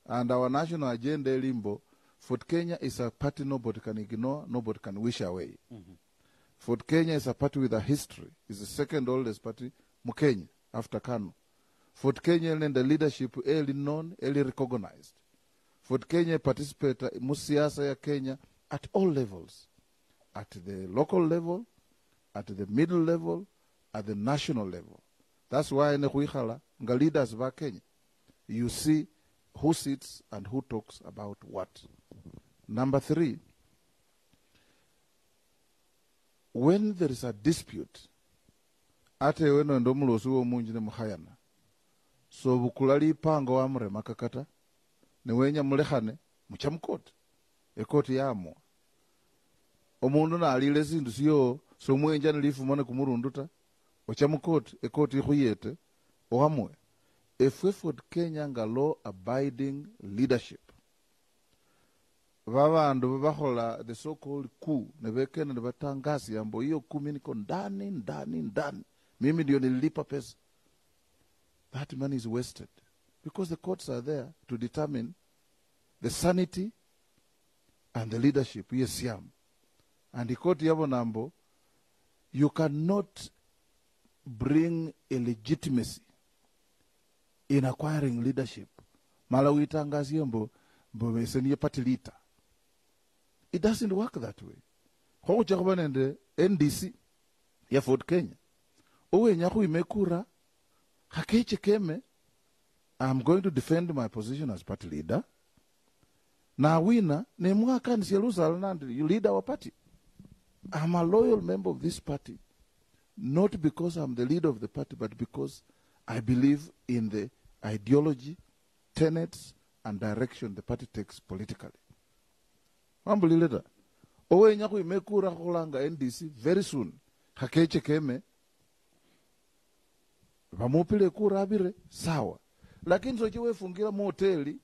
And our national agenda, Limbo, Fort Kenya is a party nobody can ignore, nobody can wish away. Fort Kenya is a party with a history. It's the second oldest party, Mukenya, after KANU. Fort Kenya and the leadership early known, early recognized. Fort Kenya participate in musiasa ya Kenya at all levels. At the local level, at the middle level, at the national level. That's why in the leaders of Kenya, you see who sits and who talks about what. Number 3, when there is a dispute, ate weno ndomulosu wo munji ne muhayana, so bukulali pango amre makakata, ne wenya mulehane, muchamkoti, ekoti yamo. Omundu na alile sindu siyo, so mwenja nilifu mwane kumurunduta, ochamkoti, ekoti ikhuyete, ohamwe. If we Fort Kenya nga law-abiding leadership, babandu babahola the so-called coup, nebekena nebatangasi yambo iyo kumi niko ndani, mimi ndio nilipa pesa. That money is wasted. Because the courts are there to determine the sanity and the leadership, yes yam. And the court yabo nambo, you cannot bring a legitimacy in acquiring leadership. Malawitangazi yambo, mbomeseni party leader. It doesn't work that way. How the NDC ya Fort Kenya. Owe nyaku imekura, hakeche keme, I'm going to defend my position as party leader. Na wina, ne mwaka nisiyalusa alanandi, you lead our party. I'm a loyal member of this party. Not because I'm the leader of the party, but because I believe in the ideology, tenets, and direction the party takes politically. Unbelievable. Owe nyaku imekura kulanga NDC very soon. Hakeche keme. Vamupile kura abire sawa. Lakini sochiwe fungira moteli.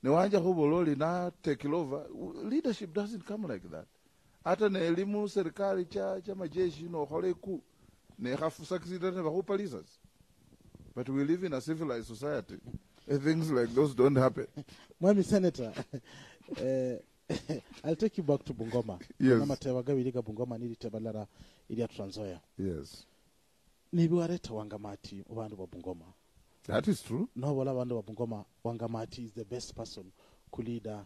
Ne wanja hubololi na take over. Leadership doesn't come like that. Hata na elimu serikali cha majeshi no holeku ne hafu succeed ne bahupalizas. But we live in a civilized society. Things like those don't happen. Mwami Senator, I'll take you back to Bungoma. Yes. Namatewa gawiliga Bungoma nili tebalara ili Trans Nzoia. Yes. Nibiwareta Wangamati ubandu wa Bungoma. That is true. No wala bandu wa Bungoma, Wangamati is the best person to lead a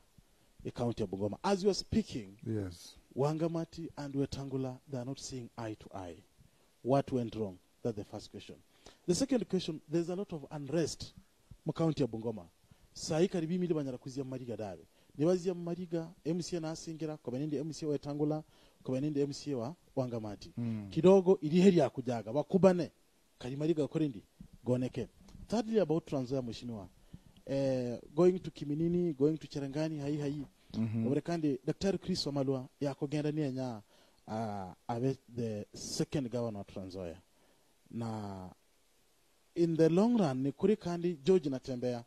county of Bungoma. As you are speaking, Yes. Wangamati and Wetangula, they are not seeing eye to eye. What went wrong? That's the first question. The second question, there's a lot of unrest mu county ya Bungoma. Sai karibi mili banyara kuzia Mariga dawe. Niwazia Mariga, MCA na asingira, kwa benindi MCA Wetangula, kwa benindi MCA wa Wangamati. Kidogo iliheri ya kujaga, wakubane, kari Mariga korindi, goneke. Thirdly, about Trans Nzoia Mheshimiwa. Going to Kiminini, going to Cherangani, hai. Obrekandi, Dr. Chris Wamalwa, ya kogenda niya nya, ave the second governor of Trans Nzoia. Na, in the long run, ni kuri kandi George Natembea,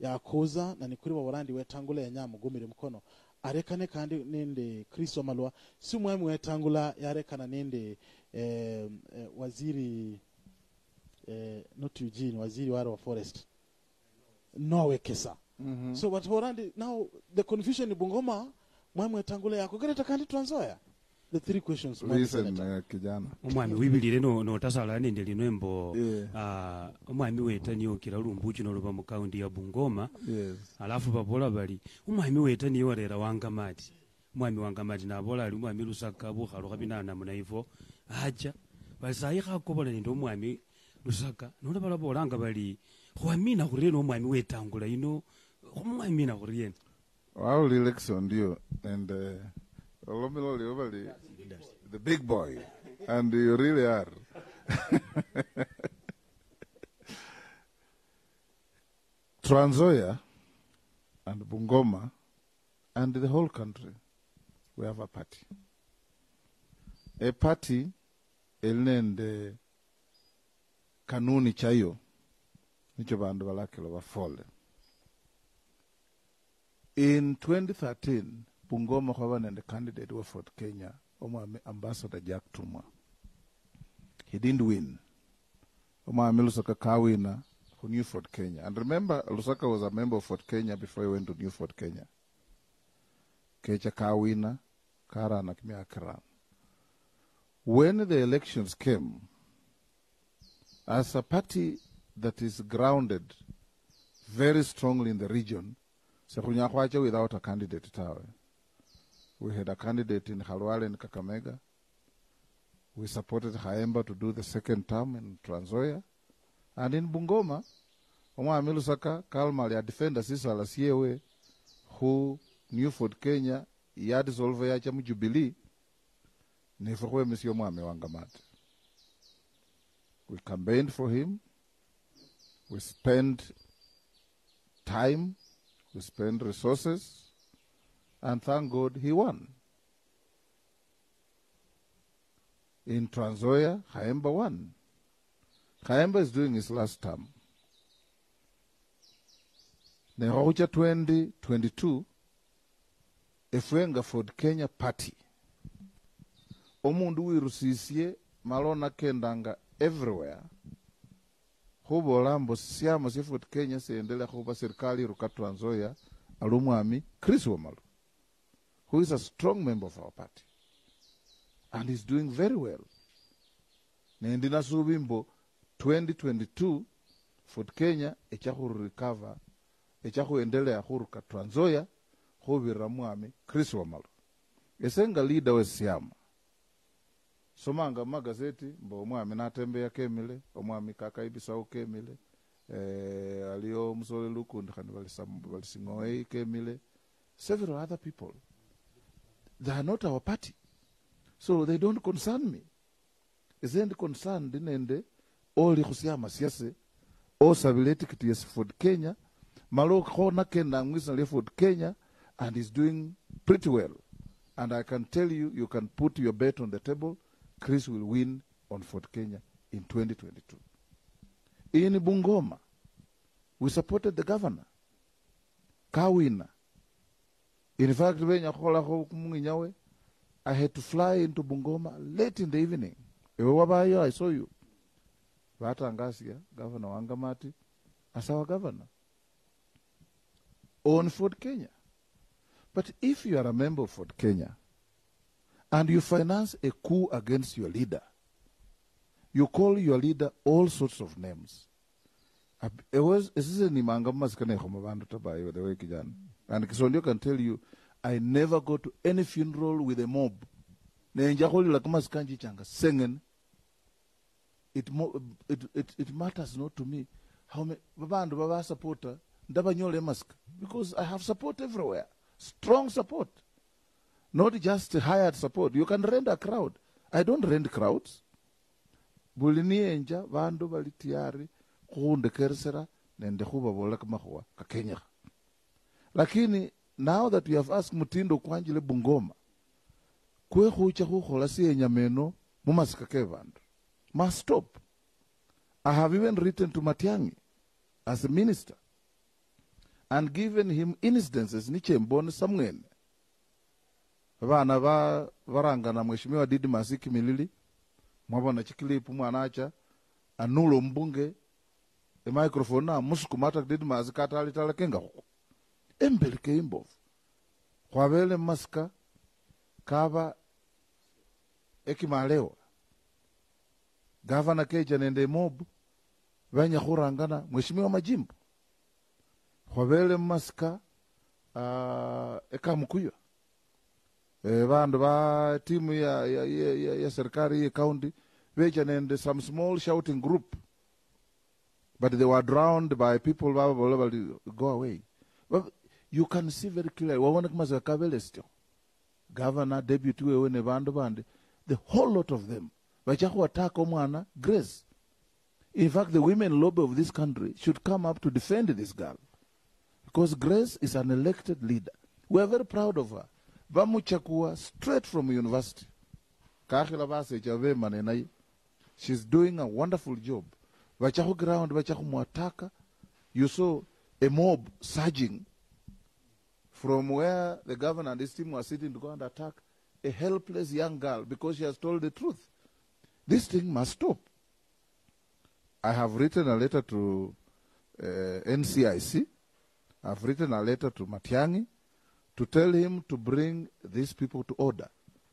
ya kuza, na ni kuri wa warandi Wetangula ya nya mugumiri mkono. Arekane kandi nende Chris Wamalwa, si muhemu Wetangula, ya arekana nende waziri, not Eugene, waziri waro wa forest. Nowe kesa. So what warandi, now the confusion in Bungoma, muhemu Wetangula ya kugereta kandi Trans Nzoia. The three questions. Listen, kijana. Omwami wibilire no tasala nende linembo omwami wetaniyo kiralumbuchi no luba mu county ya Bungoma. Yes. Alafu babola bali omwami wetaniyo warera Wangamati. Omwami Wangamati nabola ali omwami Lusaka bukhalo kabinana munaivo acha basayi khakobola nende omwami Lusaka nole balabolanga bali khwamina khureno omwami Wetangula ino omwamina khureno. Our election ndio and the big boy, and you really are. Trans Nzoia and Bungoma and the whole country, we have a party. a party elinende kanuni chayo nicho bandu balakilo bafole. In 2013 Bungoma khwaba nende candidate wa Fort Kenya omwami Ambassador Jack Tumwa. He didn't win. Omwami Lusaka kawina who New Fort Kenya. And remember, Lusaka was a member of Fort Kenya before he went to New Fort Kenya. Kecha kawina karana kimya karan. When the elections came, as a party that is grounded very strongly in the region, without a candidate tawe. We had a candidate in Khalwale and Kakamega. We supported Haemba to do the second term in Trans Nzoia. And in Bungoma, Omwami Lusaka Kalmali, a defender Sisa Lasiewe, who New Fort Kenya, Yadi Solve Yachamu Jubilee, Nifokwe Monsieur Omwami Wangamati. We campaigned for him. We spent time. We spent resources. And thank God he won. In Trans Nzoia, Haemba won. Haemba is doing his last term. Nehoja 2022, Efwenga Ford Kenya Party. Omundu wirusisye malona kendanga everywhere. Hubo lambo siyama si Ford Kenya siendele huba serikali ruka Trans Nzoia alumwami Chris Wamalu, who is a strong member of our party. And he's doing very well. Nendina subimbo 2022 Fort Kenya echahuru recover, echahu endelea huruka Trans Nzoia hubira mwami Chris Wamalu. Esenga leader we siyama. Somanga magazeti mbo omwami natembea kemile, omwami kakaibisao kemile, alio Musole Lukundi khani balisingoe kemile, several other people. They are not our party. So they don't concern me. Isn't concerned dinende oli khusiyama siyase o sabileti kitiyes Fort Kenya, malo khona kenda ngwisa le Fort Kenya, and is doing pretty well. And I can tell you, you can put your bet on the table. Chris will win on Fort Kenya in 2022. In Bungoma, we supported the governor. Kawina. In fact, I had to fly into Bungoma late in the evening. I saw you. Vatangasia, Governor Wangamati, as our governor. On Fort Kenya. But if you are a member of Fort Kenya, and you finance a coup against your leader, you call your leader all sorts of names. And Kisondio can tell you, I never go to any funeral with a mob. It matters not to me how many supporter because I have support everywhere, strong support. Not just hired support. You can rent a crowd. I don't rent crowds. Bulini enja vandu balitiari kuunde kersera nende kuba bola kamakhwa ka Kenya. Lakini now that we have asked Mutindo kwanjile Bungoma, kwe khucha khukhola siyenyameno mumasika ke vandu must stop. I have even written to Matiang'i as a minister and given him incidences niche mbone samwene. Vana varangana mheshimiwa Didmas Kimilili mwabona chikilipu mwanacha anulo mbunge microphone na musukumata Didmas katali talakenga huko embelike imbovu kwabele maska kaba ekimalewa gavana keja nende mob banya khurangana mheshimiwa majimbo kwabele maska ekamukuyo vandu va timu ya serikali ya county vecha nende some small shouting group, but they were drowned by people go away. But you can see very clearly waona kama zakabele still governor deputy wewe ne vandu bande, the whole lot of them vachaku attack omwana Grace. In fact, the women lobby of this country should come up to defend this girl, because Grace is an elected leader. We are very proud of her. Bamuchakua straight from university. kakhila basecha bemane naye. She's doing a wonderful job. Bachaku ground, bachaku muataka. You saw a mob surging from where the governor and his team were sitting to go and attack a helpless young girl because she has told the truth. This thing must stop. I have written a letter to NCIC. I've written a letter to Matiang'i to tell him to bring these people to order.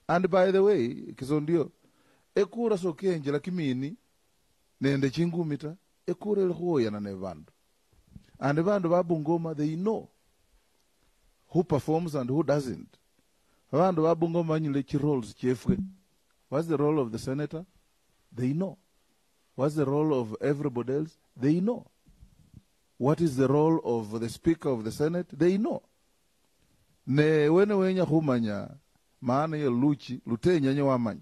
And by the way, Kizondio, ekura sokenje la kimini, nende chingumita, ekura ilhuoya na nevandu. And evandu ba Bungoma, they know who performs and who doesn't. Evandu ba Bungoma nyile roles chefwe. What's the role of the senator? They know. What's the role of everybody else? They know. What is the role of the Speaker of the Senate? They know. Ne wene wenya humanya maana ya luchi lutenya nye wamanya.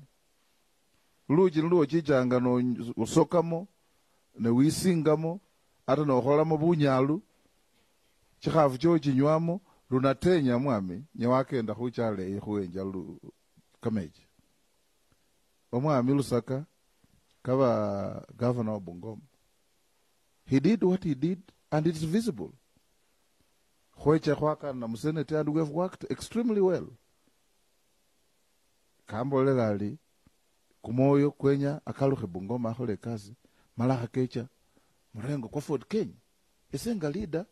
Luchi nluo chichanga no usokamo ne wisingamo ata no holamo bunyalu chikhafu cho chinywamo lunatenya mwami nye wakenda huchale huenja lu kameji. Omwami Lusaka kava governor of Bungoma. He did what he did, and it's visible. Hwecha Hwaka na Musenete, and we have worked extremely well. Kambo legali, kumoyo kwenya, akaluhe Bungoma ahole kazi, malaka kecha, mrengo kwa Fort Kenya. Esenga leader,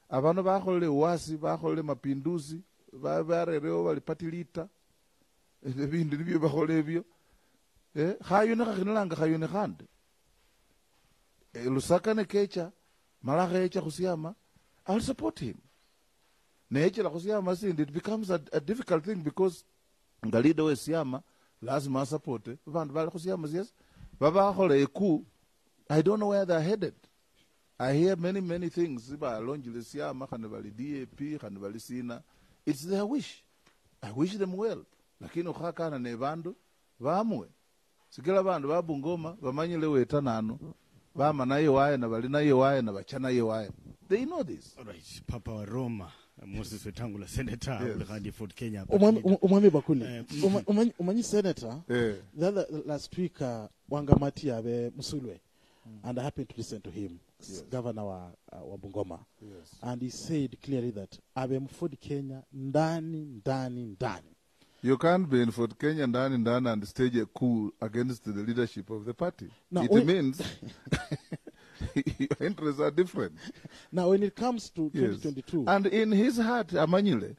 abano bahole uwasi, bahole mapinduzi, barereo walipatilita, ebindi nibyo bahole ebyo. Khayune kakhinalanga khayune khande. Lusaka ne kecha, malaka echa khusiyama, I'll support him. Neche la khusiyama sindi, it becomes a difficult thing because ngalida we siyama, lazima supporte. Vandu bali khusiyama yes, baba khole eku, I don't know where they're headed. I hear many things. Iba alonjile siyama, khanibali DAP, khanibali sina. It's their wish. I wish them well. Lakini ukhakana ne vandu, vamwe. Sikila bandu ba Bungoma bamanyile weta nanu bama naye waye na bali naye waye na bachana ye waye. They know this. All right, Papa wa Roma, Moses Wetangula, Senator, yes. Fort Kenya. Umami bakuli. Umanyi Senator, the other last week, Wangamati abe Sulwe, and I happened to listen to him, yes. Governor wa Bungoma. Yes. And he said clearly that abe Fort Kenya ndani. You can't be in Fort Kenya and stage a coup against the leadership of the party. Now, it means your interests are different. Now, when it comes to 2022... And in his heart, Amanyule,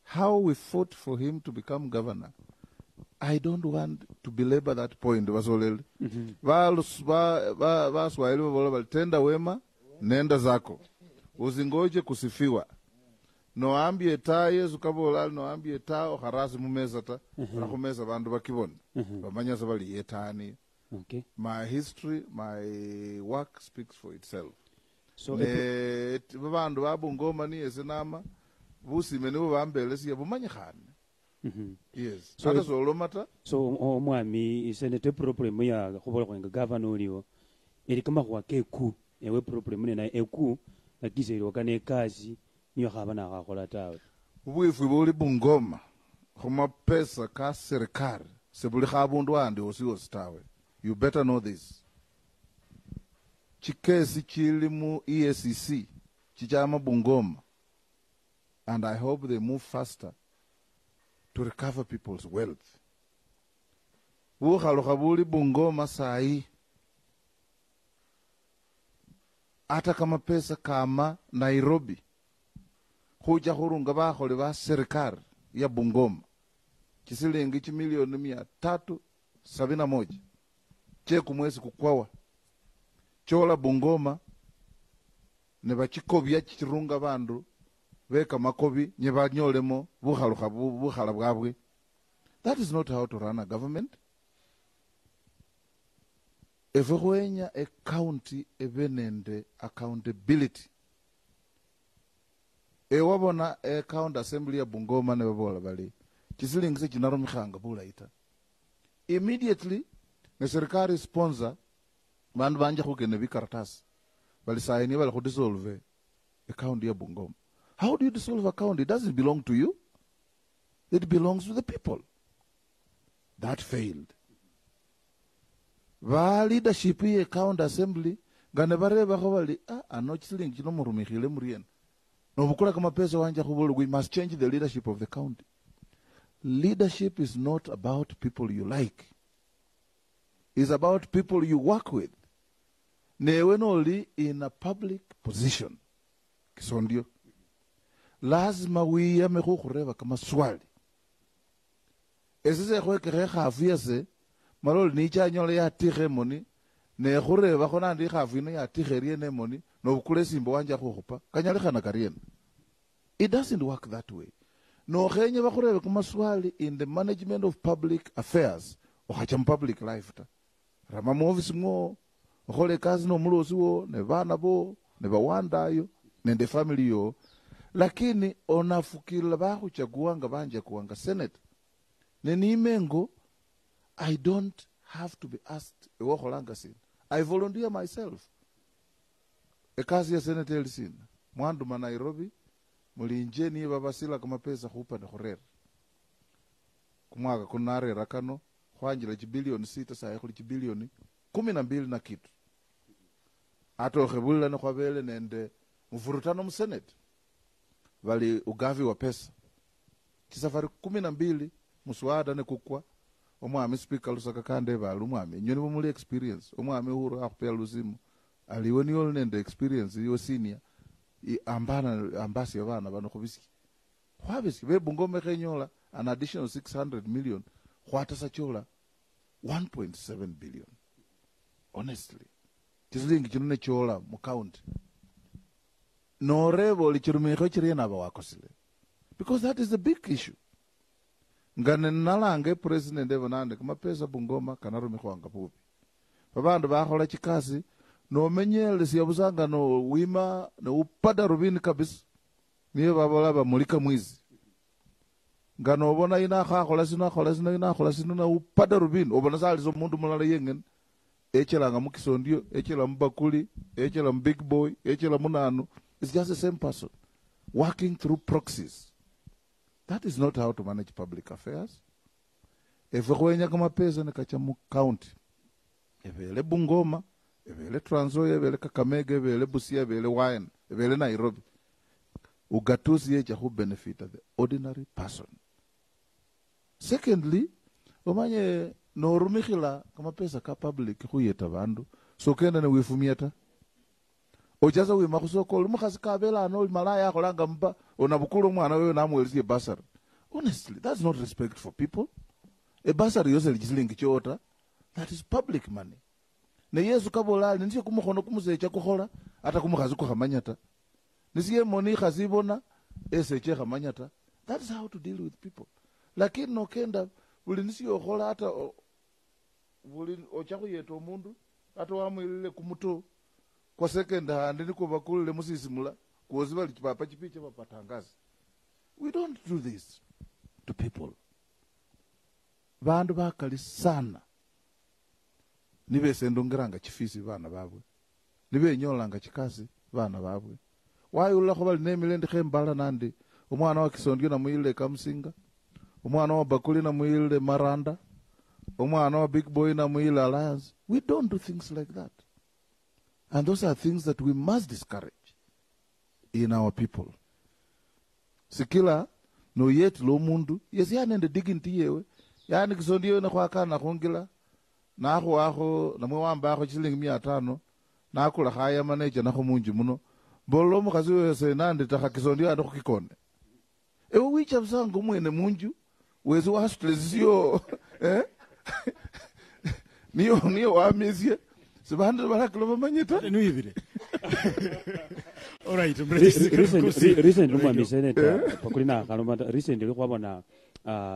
how we fought for him to become governor, I don't want to belabor that point. Waswahili tenda wema, nenda zako. Uzingoje kusifiwa. No ambie taye zukabola no ambie tao harasi mumeza ta rakumeza bandu bakibona bamanya zabali yetani. Okay. My history, my work speaks for itself. So bandu babungoma ni esenama busi menu bambele siya bumanya khane. Yes. So ata solomata. So omwami senete problem ya kubola kwa governor liwo eri kama kwa keku ewe problem ne na eku lakise ilo kane kazi niyo khabana gakhola tawe. Ubwifu buli Bungoma khuma pesa ka serikali sebuli khabundu andi osi tawe. You better know this. Chikesi chili mu EACC chichama Bungoma, and I hope they move faster to recover people's wealth. Ukhalo khabuli Bungoma sai ata kama pesa kama Nairobi khuja khurunga bakhole ba serikali ya Bungoma chisilingi chimilioni 371 che kumwezi kukwawa chola Bungoma ne bachikobya chirunga bandu beka makobi nye banyolemo bukhala bwabwe. That is not how to run a government. If wenya a county ebenende accountability wabona a county assembly ya Bungoma ne babola bali chisilingi chinarumkhanga bulaita immediately ne serikali sponsor bandu banje khukene bikaratasi bali sayini bali kudissolve a county ya Bungoma. How do you dissolve a county? It doesn't belong to you. It belongs to the people. that failed. Va leadership ye county assembly ngane bareba ko bali ano chilingi kino murumikhile murien nobukula kama pesa wanja khubulu. We must change the leadership of the county. Leadership is not about people you like. It's about people you work with. Newe noli in a public position. Kisondio. Lazima wiyame khureba kama swali. Esise khweke khafiya se malol ni chanyole ya tikhe moni ne khureba khona ndi khafino ya tikhe riene moni no bukule simbo wanja khokhupa kanyale khana karien. It doesn't work that way. No khenye bakhurebe kuma swali in the management of public affairs okhacha public life ta. Rama mu office mo okhole kazi no mulosi wo ne bana bo ne bawandayo ne the family yo, lakini onafukila bakhuchagua nga banje kuanga senate ne nimengo. I don't have to be asked ewo kholanga sin. I volunteer myself. Ekazi ya senate elisin mwandu ma Nairobi mulinje ni babasila kama pesa khupa ne khorera kumwaka kunare rakano khwanjira chibilioni 6 saa khuli chibilioni 12 na kitu ato khebulana ne khwabele nende mvurutano mu senate bali ugavi wa pesa chisafari 12 muswada ne kukwa omwami speaker lusaka kande balu mwami nyoni bomuli experience omwami huru akupela luzimu aliwoni yol nende experience yo senior ambasi yabana bano khubisi khwabisi bebungome khenyola an additional 600 million khwata sachola 1.7 billion. Honestly chizilingi chinone chola mu county no rebo lichirumikho chirena ba wakosile, because that is the big issue. Ngane nalange president evanande kama pesa bungoma kanarumikho anga pupi babandu bakhola chikasi no menyele siyabusanga no wima no upada rubini kabisa niye babola bamulika mwizi ngano obona ina khakhola sino ina khola sino na upada rubini obona sali zo mundu mulala yengen echelanga mukisondio echela mbakuli echela big boy echela munanu. It's just the same person working through proxies. That is not how to manage public affairs. If khwenya kama pesa ne kacha mu county evele Bungoma evele Trans Nzoia evele Kakamega evele Busia evele Wine evele Nairobi ugatuzi yecha who benefit the ordinary person. Secondly, omanye no rumikhila kama pesa ka public khuyeta bandu so kenda ne wifumiata ojaza we makusoko umukhasi kabela no malaya akholanga mba onabukulu mwana wewe namwelisiye basari. Honestly, that's not respect for people. A basari yose lichilingi chota, that is public money. Ne Yesu kabola nisiye kumukhono kumusecha kukhola ata kumukhazi kukhamanyata nisiye moni khazibona eseche khamanyata. That is how to deal with people. Lakini no kenda buli nisiye okhola ata buli ochakuyeto omundu ata wamwilile kumuto kwa second hand niko bakulile musisimula kuoziba lichipapa chipiche bapatangaza. We don't do this to people. Bandu bakali sana nibe sendongeranga chifisi bana babwe nibe nyolanga chikasi bana babwe wayula kho bali nemilende khembala nandi omwana wa Kisondio na muile Kamsinga, omwana wa Bakuli na muile Maranda, omwana wa Big Boy na muile Alliance. We don't do things like that. And those are things that we must discourage in our people. Sikila no yet lo mundu yes yanende dignity yewe yani Kisondio na kwa kana khongila na aho na mwamba aho chilingi 500 na akula khaya manager na khumunji muno bolo mukazi wese nande taka Kisondio ando kukikone ewe wicha msango mwene munju wezi wa stressio niyo wa mezie sibande baraklo bamanyeta nuibire. All right, recent rumwa miseneta pakulina kalomba recent ilikuwa bwana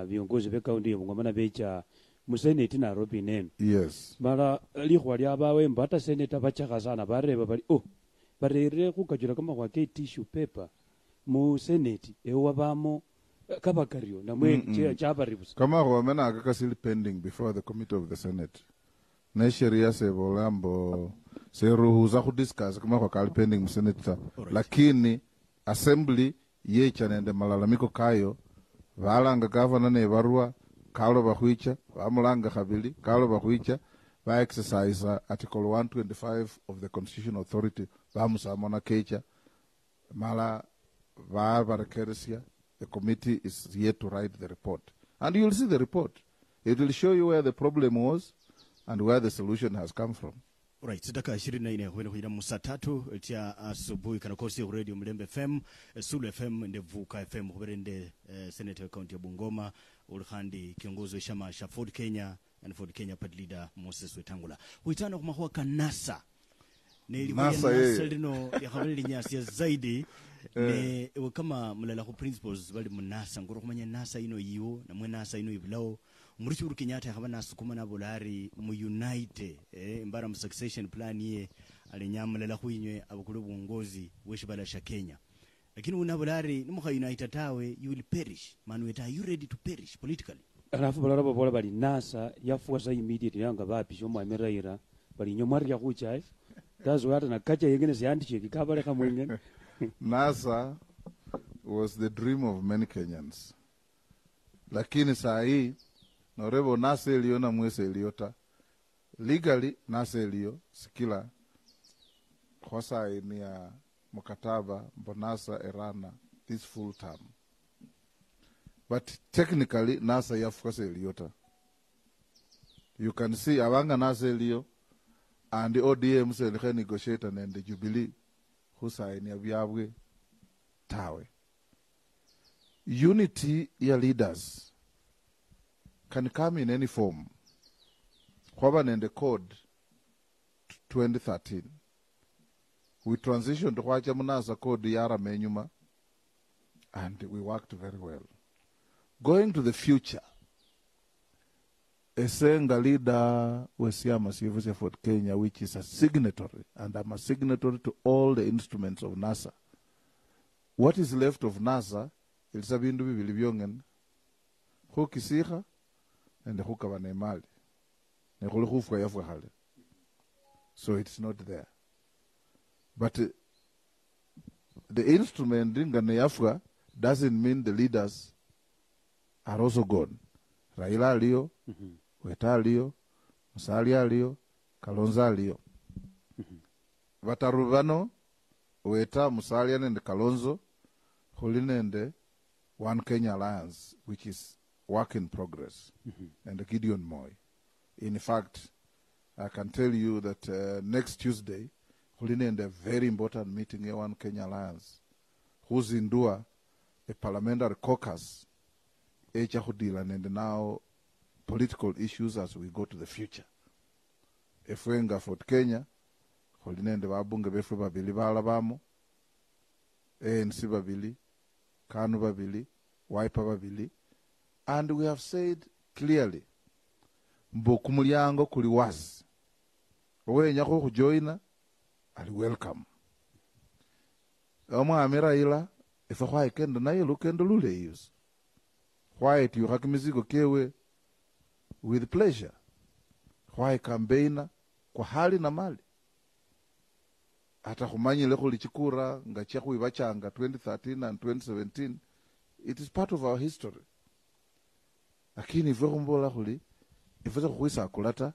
viongozi be county ya Bungoma na becha museneti na Nairobi nene. Yes. Mara likhwa lya bawe mbata seneta bachakazana bareba bali barere kukajura kama kwa tissue paper mu seneti ewa bamo kabakario na mwe chabaribus kama wamena akakasili pending before the committee of the senate na sheria se bolambo se ruhusa ku discuss kama kwa kali pending mu senate lakini assembly yecha nende malalamiko kayo valanga governor ne barua kalo bakhwicha bamulanga khabili kalo bakhwicha ba exercise article 125 of the constitutional authority bamusamona kecha mala barekeresia. The committee is yet to write the report, and you'll see the report. It will show you where the problem was and where the solution has come from. Right, sidaka 24 kwenda kuira musa 3 tia asubuhi kana kosi radio Mlembe FM, Sulwe FM ndevuka FM kuberende Senator County ya Bungoma ulikhandi kiongozi shama sha Ford Kenya and Ford Kenya party leader Moses Wetangula. Huitana kumahua kanasa. Nasa lino ya khabali nyasi zaidi ne kama mulala ku principles bali munasa ngoro kumanya nasa ino yiwo na mwe nasa ino iblawo muri Uhuru Kenyatta yakabana sukuma na bolari mu unite imbara mu succession plan ye alinyamulala kwinywe abukulu bungozi weshibala sha Kenya lakini una bolari nimukha unite tawe you will perish man we are you ready to perish politically alafu balaba bola bali nasa yafuasa immediately yanga bapisho mu ameraira bali nyomari ya kucha that's what na kacha yengene siandike kabale kamwengene. NASA was the dream of many Kenyans. Lakini saa hii norebo NASA iliyo na mwese iliyota legally NASA iliyo sikila kwa saa ni ya mkataba mbonasa erana this full term, but technically NASA yafukase iliyota. You can see abanga NASA iliyo and the ODM se negotiate and the Jubilee husaini ya byabwe tawe. Unity ya leaders can come in any form. Kwaba nende code 2013 we transitioned to kwacha munasa code yara menyuma and we worked very well. Going to the future, Esenga leader Wesiama Sivuse Fort Kenya, which is a signatory, and I'm a signatory to all the instruments of NASA. What is left of NASA, Elsabindu Bilibyongen, Hukisiha, and the Hukabanemali. So it's not there. But the instrument in Ghanaiafra doesn't mean the leaders are also gone. Raila Leo, Weta Leo, Musalia Leo, Kalonza Leo. Vatarubano, Weta, Musalia and Kalonzo, Holine and the One Kenya Alliance, which is work in progress, and the Gideon Moy. In fact, I can tell you that next Tuesday, Holine and a very important meeting in One Kenya Alliance, who's in Dua, a parliamentary caucus, and now political issues as we go to the future. If we go for Kenya, Holinende Babunga Befu Babili Balabamo, ANC Babili, Kanu Babili, Wiper Babili, and we have said clearly, Mbokumulyango Kuliwas, Owe Nyako Joina, and welcome. Oma Amira Ila, if a white can deny look and the lule use. White you hakimizigo kewe with pleasure. Why campaigner kwa hali na mali. Hata kumanyi leko lichikura ngachia kuibachanga 2013 and 2017. It is part of our history. Lakini ifwe kumbola kuli ifwe kuisa kulata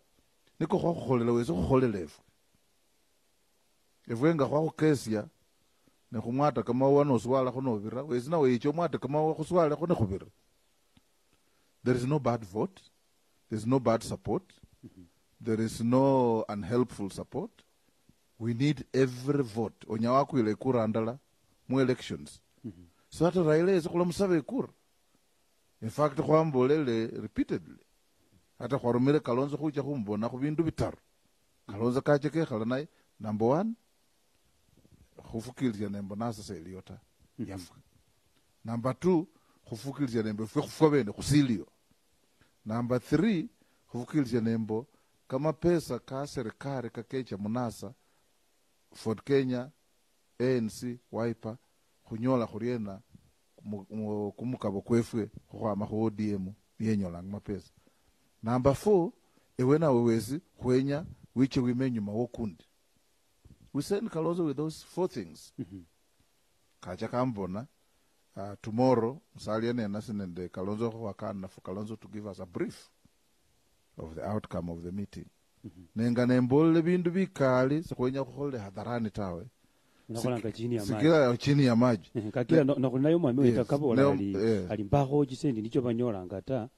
niko kwa kuholela wezo kuholelefu. Ifwe nga kwa kukesia ne kumwata kama wano swala kono vira wezina weicho mwata kama wako swala kono kubira. There is no bad vote. There is no bad support. There is no unhelpful support. We need every vote. Onyawaku ile kura andala mu elections. So that Raila is kula musabe kura. In fact, kwa mbolele repeatedly. Hata kwa rumile Kalonzo kuja kumbona kubindu bitaru. Kalonzo kacheke khalanai number 1 khufukilya nembo nasa seliyota yafu. Number 2 khufukilya nembo fwabene kusilio. Number 3 khufukilya nembo kama pesa ka serikali kakecha munasa Ford Kenya ANC Wiper kunyola kuriena kumukabo kwefwe kwa ODM yenyola mapesa. Number 4 ewena wewezi kwenya wiche wimenyuma wokundi. We send Kalonzo with those 4 things. Kacha kambona tomorrow Musalian and Nasin and the Kalonzo Wakana for Kalonzo to give us a brief of the outcome of the meeting. Nenga nembole bindu bikali sekwenya kuholde hadharani tawe. Unakolanga chini ya maji. Sikila chini ya maji. Kakila nakunayo mwami weta kabola ali mbaho chisendi nicho banyolanga ta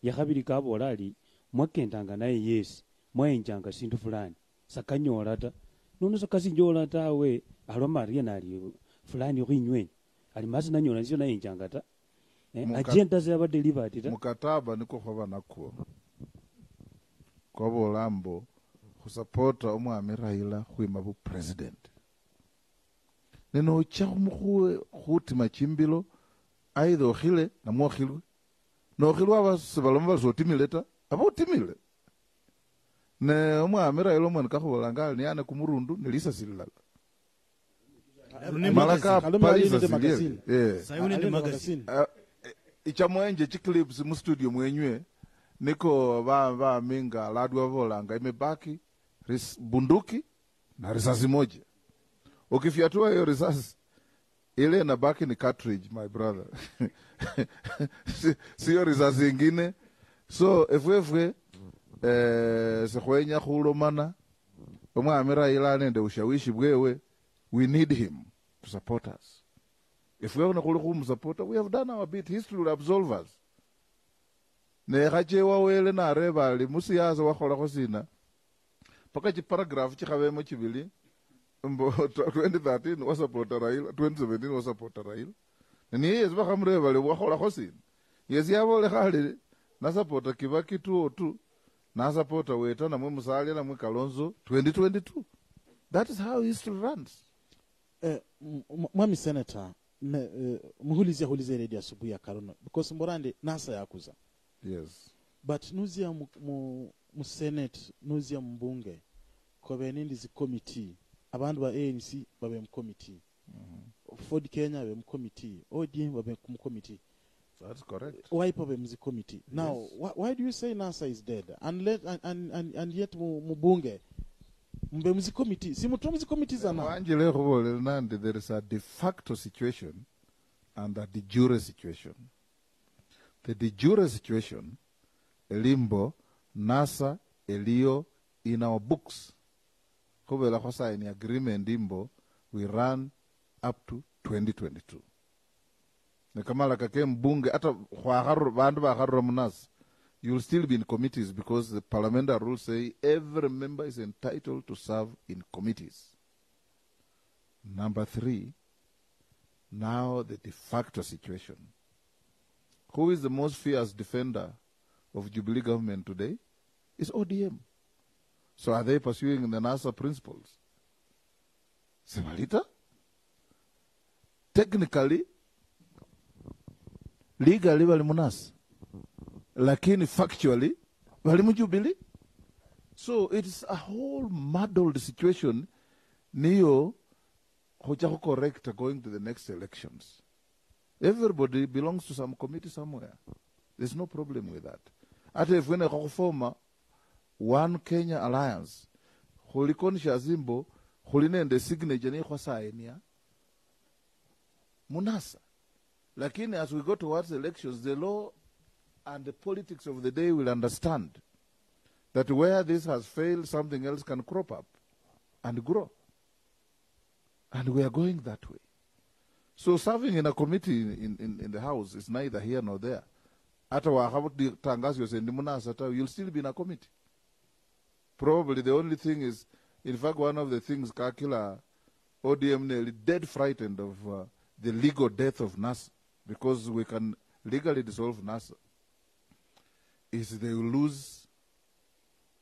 yakhabili kabola ali mwakendanga naye yes mwayenjanga sindu fulani sakanyola ta nono sakasinjola tawe alomariye nali fulani kwinywe ali masi nanyola nizo nayenjanga ta agenda zaba delivered ta mukataba niko khoba nakwo kwabola mbo khusupporta omwami Raila khwima bu president neno cha khumukhuwe khuti machimbilo aidha okhile namwo khilwe no khilwa basebaloma bazotimile ta abotimile ne omwami Raila omwana kakhubolanga ni ane kumurundu nilisa silala malaka palisa silala sayune magazine ichamwenje chiclips mu studio mwenywe niko ba minga ladwa volanga imebaki bunduki na risasi moja. Ukifyatua hiyo risasi ile inabaki ni cartridge, my brother. Sio risasi ingine. So efwe sekwenya khulomana omwami Raila nende ushawishi bwewe, we need him to support us. If we want to support, we have done our bit. History will absolve us. Ne khachewa wele na reba li musiyaza wakhola khosina paka chi paragraph chikhabemo chibili mbo 2013 was support Raila, 2017 was support Raila. Ni yes bakhamreba le wakhola khosina. Yes yabole khali na support Kibaki 202 na support Weta na Musalia na Kalonzo 2022. That is how history runs. Mwami Senator muhulize ready asubuhi ya Karuna because Morande nasa yakuza. Yes. But nuzia mu Senate, nuzia mbunge kobe nindi zi committee abantu ba ANC babe mu committee. Ford Kenya babe mu committee, ODM babe mu committee. That's correct. Why babe mu committee? Now, yes. Why do you say NASA is dead? And yet mbunge mbe mu committee. Si mutomu zi committee zana. Angele khobole nandi there is a de facto situation and a de jure situation. The de jure situation, Elimbo, NASA, Elio, in our books. Kobela khosa in agreement Imbo, we run up to 2022. Nekamala kake mbunge, ata bandu bakharro munas, you will still be in committees because the parliamentary rules say every member is entitled to serve in committees. Number 3, now the de facto situation. Who is the most fierce defender of Jubilee government today? It's ODM. So are they pursuing the NASA principles? Semalita? Technically, legally, wali munas. Lakini factually, wali mu Jubilee. So it's a whole muddled situation. Niyo, hoja correct going to the next elections. Everybody belongs to some committee somewhere. There's no problem with that. Ata if when a former One Kenya Alliance, Holikon Shazimbo, Holine and the signature ni khwasaenia Munasa. Lakini as we go towards elections, the law and the politics of the day will understand that where this has failed, something else can crop up and grow. And we are going that way. So serving in a committee in the House is neither here nor there. You'll still be in a committee. Probably the only thing is, in fact, one of the things Kakila ODM nearly dead frightened of the legal death of NASA, because we can legally dissolve NASA, is they will lose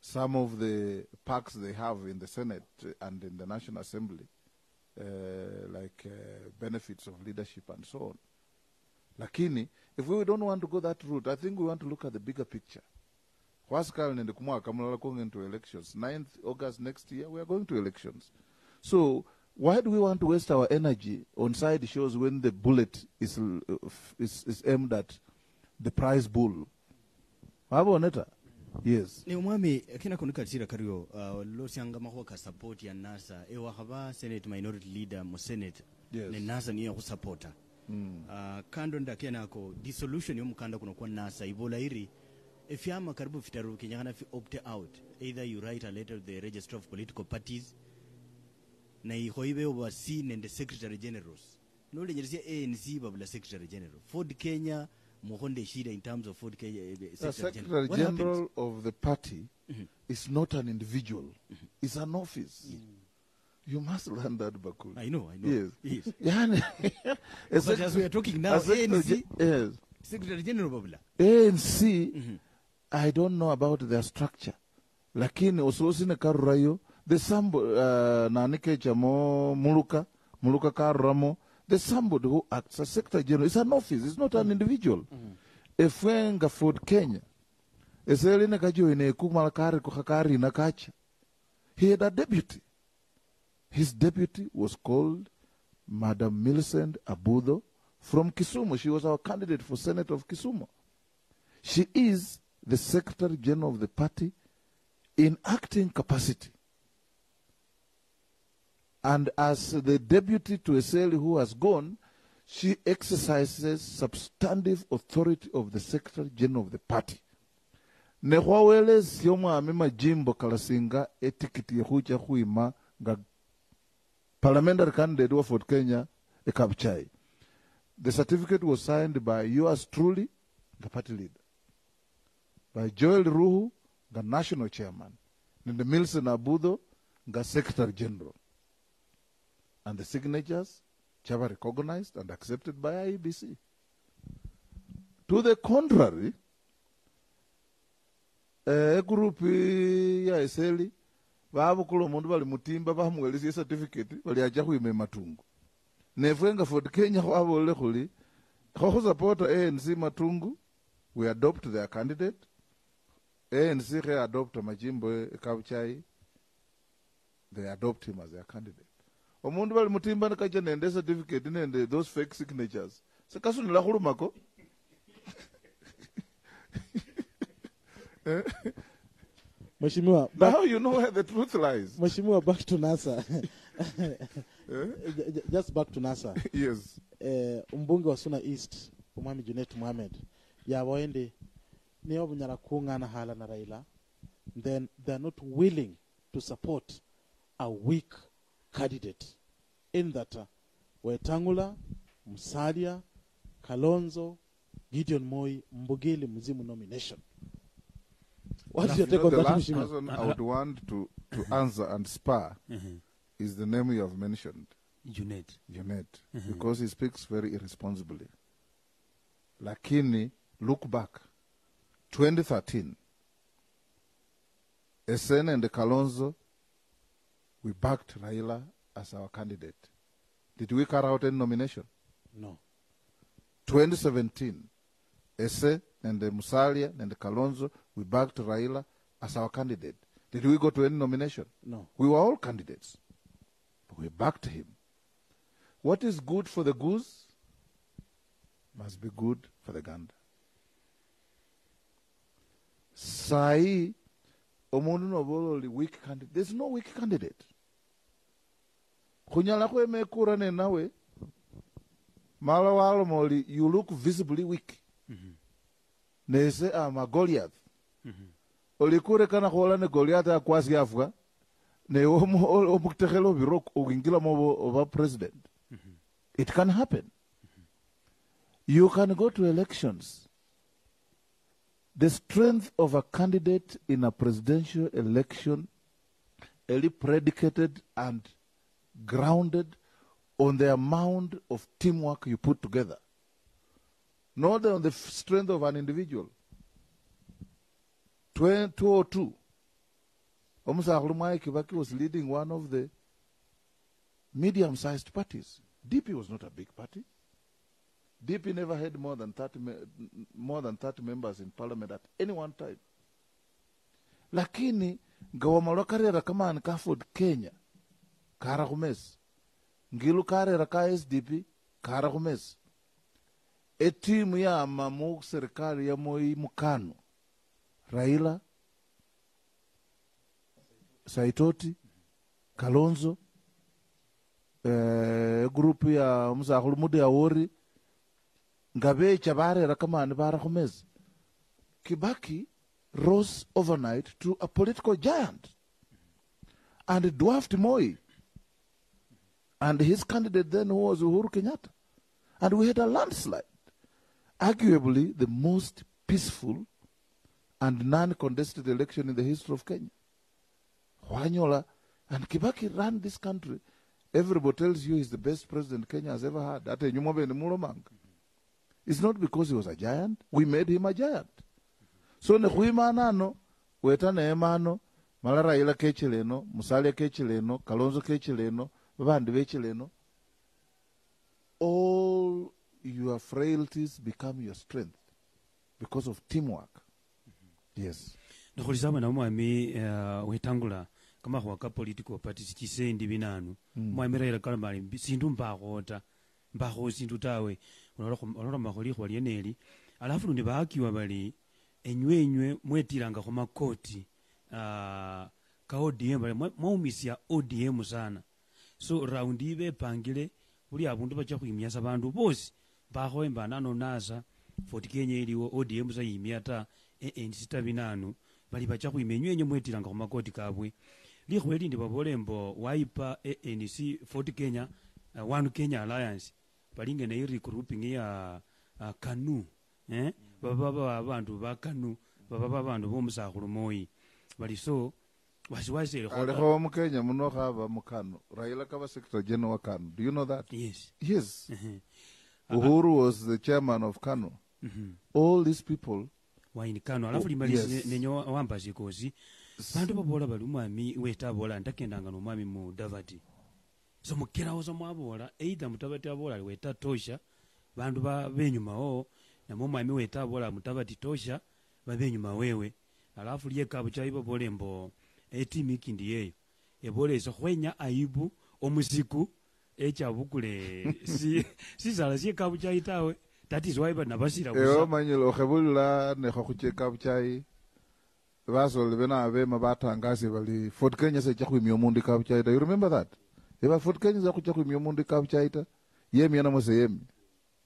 some of the perks they have in the Senate and in the National Assembly. Like benefits of leadership and so on. Lakini, if we don't want to go that route, I think we want to look at the bigger picture. Going into elections. 9th August next year, we are going to elections. So, why do we want to waste our energy on side shows when the bullet is aimed at the prize bull? Yes. Ni umwami kina kunuka tsira kariyo lo sianga mahoka support ya NASA ewa haba Senate minority leader mu Senate yes. ne NASA niyo kusupporta kando ndakenako dissolution yomukanda kuno kwa nasa ibola iri efyama karibu vitaru kenyakana fi opt out, either you write a letter to the register of political parties na ihoibe overseen and the secretary generals nole nyeresia ANC babula secretary general Ford Kenya muhonde shida in terms of Ford Kenya secretary general of the party is not an individual, it's an office. You must learn that, Bakul. I know. Yes. But as we are talking now, ANC, yes. Secretary General Babula. ANC, I don't know about their structure. Lakini ososine karurayo, there's somebody, nanike chamo muluka karuramo, there's somebody who acts as Secretary General. It's an office, it's not an individual. Efwenga Ford Kenya, eseline kajoine kumalakari kuhakari nakacha. He had a deputy. His deputy was called Madam Millicent Abudo from Kisumu. She was our candidate for Senate of Kisumu. She is the Secretary General of the party in acting capacity. And as the deputy to Eseli who has gone, she exercises substantive authority of the Secretary General of the party. Nehwawele siyoma amima jimbo kalasinga etikiti yehucha huima ga parliamentary candidate of Fort Kenya Ekabchai. The certificate was signed by yours truly, the party leader, by Joel Ruhu, the national chairman, and the Milson Abudo, the secretary general. And the signatures, Chava recognized and accepted by IEBC. To the contrary, a group ya Eseli, babukulo mundu bali mutimba bamuwelisi certificate bali aja kuime matungu nefwenga Ford Kenya wabole khuli kho support ANC matungu, we adopt their candidate. ANC khe adopt majimbo Kabuchai, they adopt him as their candidate. Omundu bali mutimba nakaja nende certificate nende those fake signatures sekasunila khulumako. Mheshimiwa, now you know where the truth lies. Mheshimiwa, back to NASA. Just back to NASA. Yes. Mbunge wa Suna East, Umami Junet Mohamed, ya waende niyo bunyara kuungana hala na Raila, then they are not willing to support a weak candidate in that Wetangula, Musalia, Kalonzo, Gideon Moi, Mbugili Mzimu nomination. What's your take on the that, last Mheshimiwa? person I would want to answer and spar is the name you have mentioned, Junet. because he speaks very irresponsibly. Lakini, look back, 2013, Esen and Kalonzo, we backed Raila as our candidate. Did we carry out any nomination? No. 2017, Ese and Musalia and Kalonzo, we backed Raila as our candidate. Did we go to any nomination? No. We were all candidates. But we backed him. What is good for the goose must be good for the gander. Sai, omundu nobololi weak candidate. There's no weak candidate. Kunyala kwe mekura ne nawe, mala walo moli, you look visibly weak. Nese ama Goliath. Olikure kana kola ne Goliath akwasi afuga, ne omukutekelo biro ugingila mo over president. It can happen. You can go to elections. The strength of a candidate in a presidential election is predicated and grounded on the amount of teamwork you put together, not on the strength of an individual. 2002, Omusahulumai Kibaki was leading one of the medium-sized parties. DP was not a big party. DP never had more than 30 members in parliament at any one time. Lakini ngawamalo karera kama anka Ford Kenya kara kumes. Ngilu karera ka SDP kara kumes. Etimu ya mamu serikali ya Moi Mukano, Raila, Saitoti, Kalonzo, grupu ya Musahulumude Awori, ngabe chabare rakamani bara khumezi. Kibaki rose overnight to a political giant and dwarfed Moi and his candidate then was Uhuru Kenyatta, and we had a landslide, arguably the most peaceful and non-contested election in the history of Kenya. Wanyola and Kibaki ran this country. Everybody tells you he's the best president Kenya has ever had. It's not because he was a giant. We made him a giant. So nekhuimanano, wetane emano, malara ila kechileno, Musalia kechileno, Kalonzo kechileno, babandi bechileno. All your frailties become your strength because of teamwork. Yes. Ndokhulizama na mwami Wetangula kama khwaka political parties chisendi binanu. Mwami Raila kalamali sindu mbakhota mbakho sindu tawe. Olora makholi khwali eneli. Alafu lundi baakiwa bali enywe mwetiranga khoma koti ka ODM bali mwaumisia ODM sana. So round ibe pangile buli abundu bacha kuyimyasa bandu bosi bakho embana no nasa 40 Kenya iliwo ODM za yimyata ensita binanu bali bacha kuyimenywenye mwetiranga khoma koti kabwe likhweli ndi babolembo waipa ANC 40 Kenya One Kenya Alliance balinge na regrouping ya KANU baba abantu ba KANU baba abantu bomusakhulu Moi bali so wasiwasi alikho mu Kenya muno khaba mu KANU Raila kaba secretary general wa KANU. Do you know that? Yes. Uhuru was the chairman of KANU. All these people were in KANU. Alafu limalisi nenyo wamba zikozi bantu babola bali mwami wetabola ntakendanga no mwami mu Davati. So mukira ozo mwabola either mutabati abola weta tosha bantu ba benyuma na mwami wetabola mutabati tosha ba benyuma wewe. Alafu liye kabucha ibo bolembo etimi kindi yeyo ebole zo khwenya aibu omusiku echabukule si sala si kabucha itawe. That is why banabasira kusa manyelo khebula ne khuche kabucha baso lebena abe mabatangase bali Fort Kenya se chakhwimi omundi kabucha ita. You remember that? Eba Fort Kenya za kuchakhwimi omundi kabucha ita yemi yana mose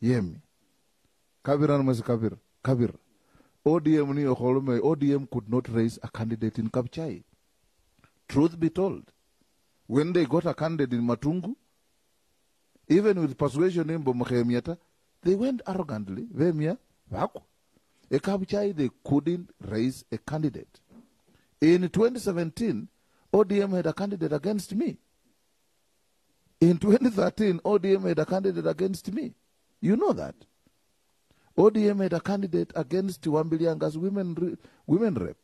yemi kabira na mose kabira ODM ni okholume ODM could not raise a candidate in Kabuchai. Truth be told, when they got a candidate in Matungu, even with persuasion in Bomkhemiata, they went arrogantly. Vemia, Vaku. A Kabuchai, they couldn't raise a candidate. In 2017, ODM had a candidate against me. In 2013, ODM had a candidate against me. You know that. ODM had a candidate against Wambilianga's women rep.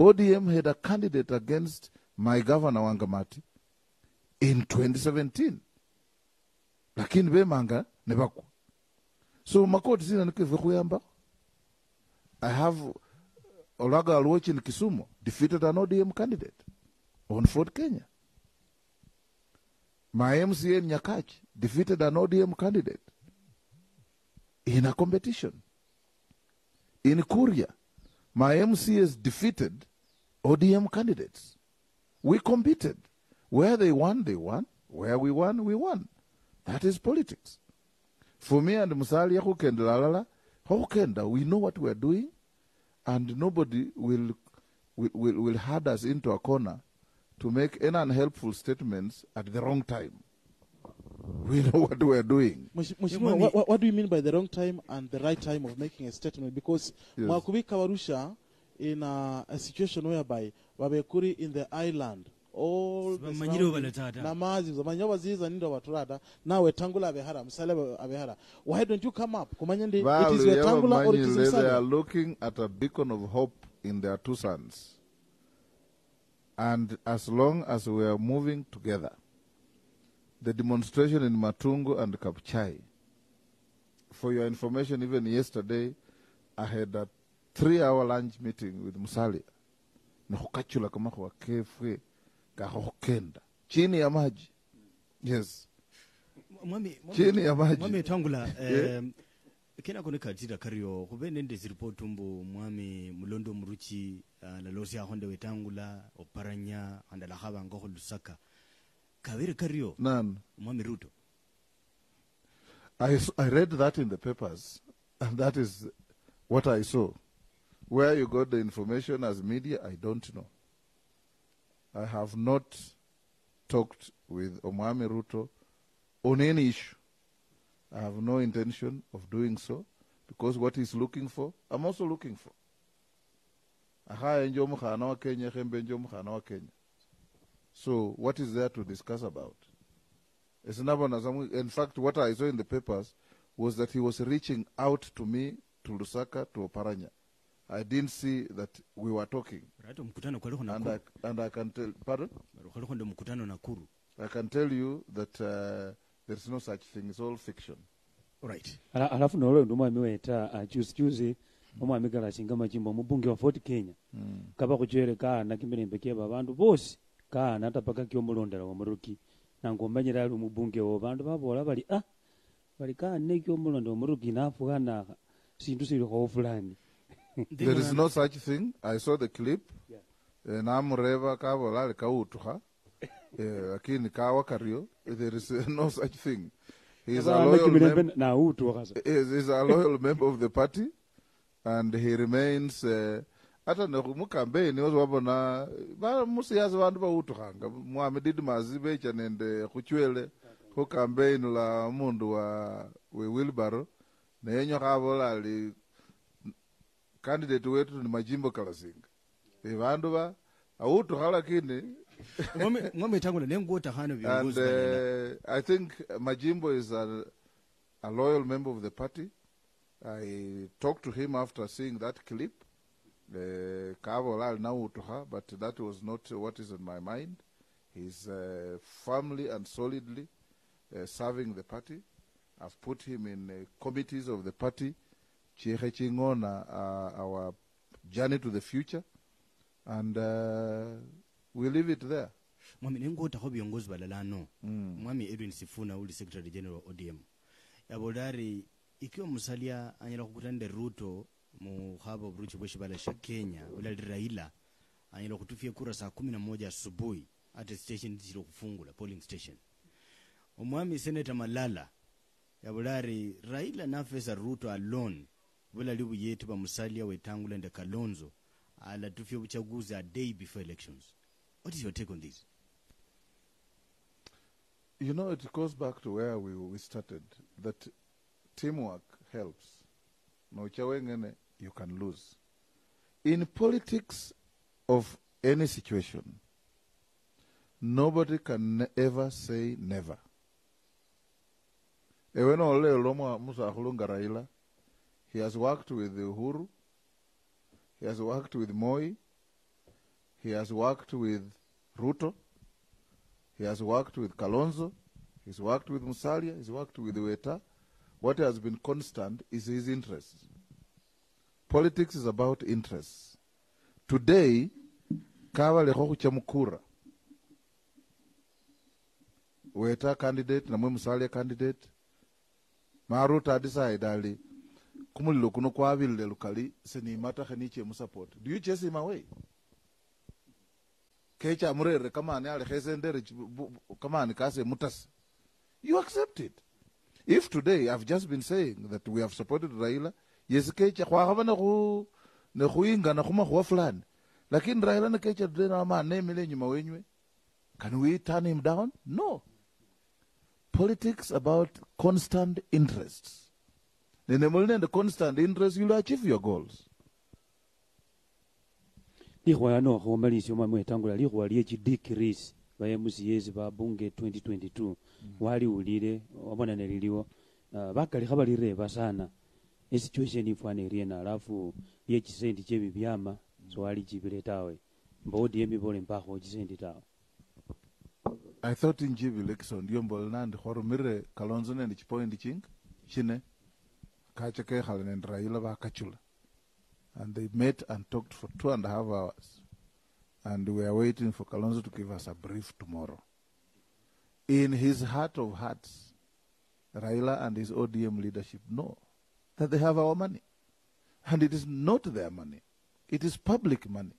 ODM had a candidate against my governor Wangamati in 2017. Lakini bemanga nebaku. So makoti zina nikive kuyamba. I have Olaga Alwochi in Kisumu defeated an ODM candidate on Fort Kenya. My MCA in Nyakachi defeated an ODM candidate in a competition. In Kuria, my MCAs defeated ODM candidates. We competed. Where they won, they won. Where we won. That is politics. For me and Musalia Hukenda, we know what we are doing, and nobody will herd us into a corner to make any unhelpful statements at the wrong time. We know what we are doing. What do you mean by the wrong time and the right time of making a statement? Because Mwakubika Warusha, in a situation whereby Wabekuri in the island, all the Namazi, the Manyawazis and Indo Waturada, now Wetangula Abehara, Musale Abehara. Why don't you come up? It is Wetangula or it is Musale? They are looking at a beacon of hope in their two sons. And as long as we are moving together, the demonstration in Matungu and Kabuchai, for your information, even yesterday, I had a 3-hour lunch meeting with Musalia. Nahukachula kama kwa kefwe kahokenda. Chini ya maji. Yes. Chini ya maji. Mwami Wetangula, kena kone katira kario, kube nende ziripotu mbu mwami Mulondo Muruchi, lalosi ya Honda Wetangula, Oparanya, Andalahaba Ngoho Lusaka. Kaviri kario. None. Mwami Ruto. I read that in the papers. And that is what I saw. Where you got the information as media, I don't know. I have not talked with Omwami Ruto on any issue. I have no intention of doing so, because what he's looking for, I'm also looking for. So what is there to discuss about? In fact, what I saw in the papers was that he was reaching out to me, to Lusaka, to Oparanya. I didn't see that we were talking. And I can tell, pardon? I can tell you that there's no such thing. It's all fiction. Right. Alafu nolo ndo mwami weta juzi omwami kala singa majimbo mubunge wa Fort Kenya. Kaba kuchere ka na kimirembe keba bandu bose ka na tapaka kyo mulondera wa muruki nango mbanyira ali mubunge wo bandu babola bali bali ka ne kyo mulondera wa muruki na afugana sindu sili ko fulani. There is no such thing. I saw the clip. Namureva kabola ka utuha. Lakini kawa kario. There is no such thing. He's a loyal member of the party, and he remains. Hata mu campaign was wabona ba musiyazi bantu ba utuhanga Muhammad Mazibe chanende kuchwele ku campaign la mundu wa Wilbaro na yenyo kabola ali candidate wetu ni Majimbo Kalasinga bantu ba utuhala kini. And I think Majimbo is a loyal member of the party. I talked to him after seeing that clip. But that was not what is in my mind. He's firmly and solidly serving the party. I've put him in committees of the party, our journey to the future, and we leave it there. Mwami nengo utaho viongozi balalano. Mwami Edwin Sifuna uli Secretary General ODM. Yabodari ikiwa musalia anyala kukutande Ruto mu haba bruchi bweshi balasha Kenya ula Raila anyala kutufia kura saa 11 asubuhi at station zilo kufungula polling station. Mwami Senator Malala yabodari Raila nafesa Ruto alone wala libu yetu ba musalia Wetangula nda Kalonzo ala tufia uchaguzi a day before elections. What is your take on this? You know, it goes back to where we started, that teamwork helps. No chawengene, you can lose. In politics of any situation, nobody can ever say never. He has worked with Uhuru, he has worked with Moi, he has worked with Ruto, he has worked with Kalonzo, he's worked with Musalia, he's worked with Weta. What has been constant is his interests. Politics is about interests. Today, Kawa leho chamukura. Weta candidate, na Musalia candidate. Maruta decide ali kumulilo kuno kwa vile lukali seni mata khaniche musupport. Do you chase him away? Kecha murere kama ani ale khesendere kama ani kase mutas. You accept it. If today I've just been saying that we have supported Raila, yes kecha kwa havana ku ne kuinga na kuma kwa fulani. Lakini Raila na kecha dena ma nemele nyuma wenywe. Can we turn him down? No. Politics about constant interests. Nenemulne the constant interest, you'll achieve your goals. Lihwa no homalisi omwami Wetangula lihwa liechi decrease baye musiyezi ba bunge 2022 wali ulire wabona neliliwo bakali khabalireba sana situation ifwane riena alafu liechi sendi chebi byama so wali chibiletawe mbodi yemibole mpako chisendi tawe. I thought in Jibi election yombol nand horumire Kalonzo ne chipoint ching chine kachake khalen Raila ba kachula. And they met and talked for 2.5 hours. And we are waiting for Kalonzo to give us a brief tomorrow. In his heart of hearts, Raila and his ODM leadership know that they have our money. And it is not their money. It is public money.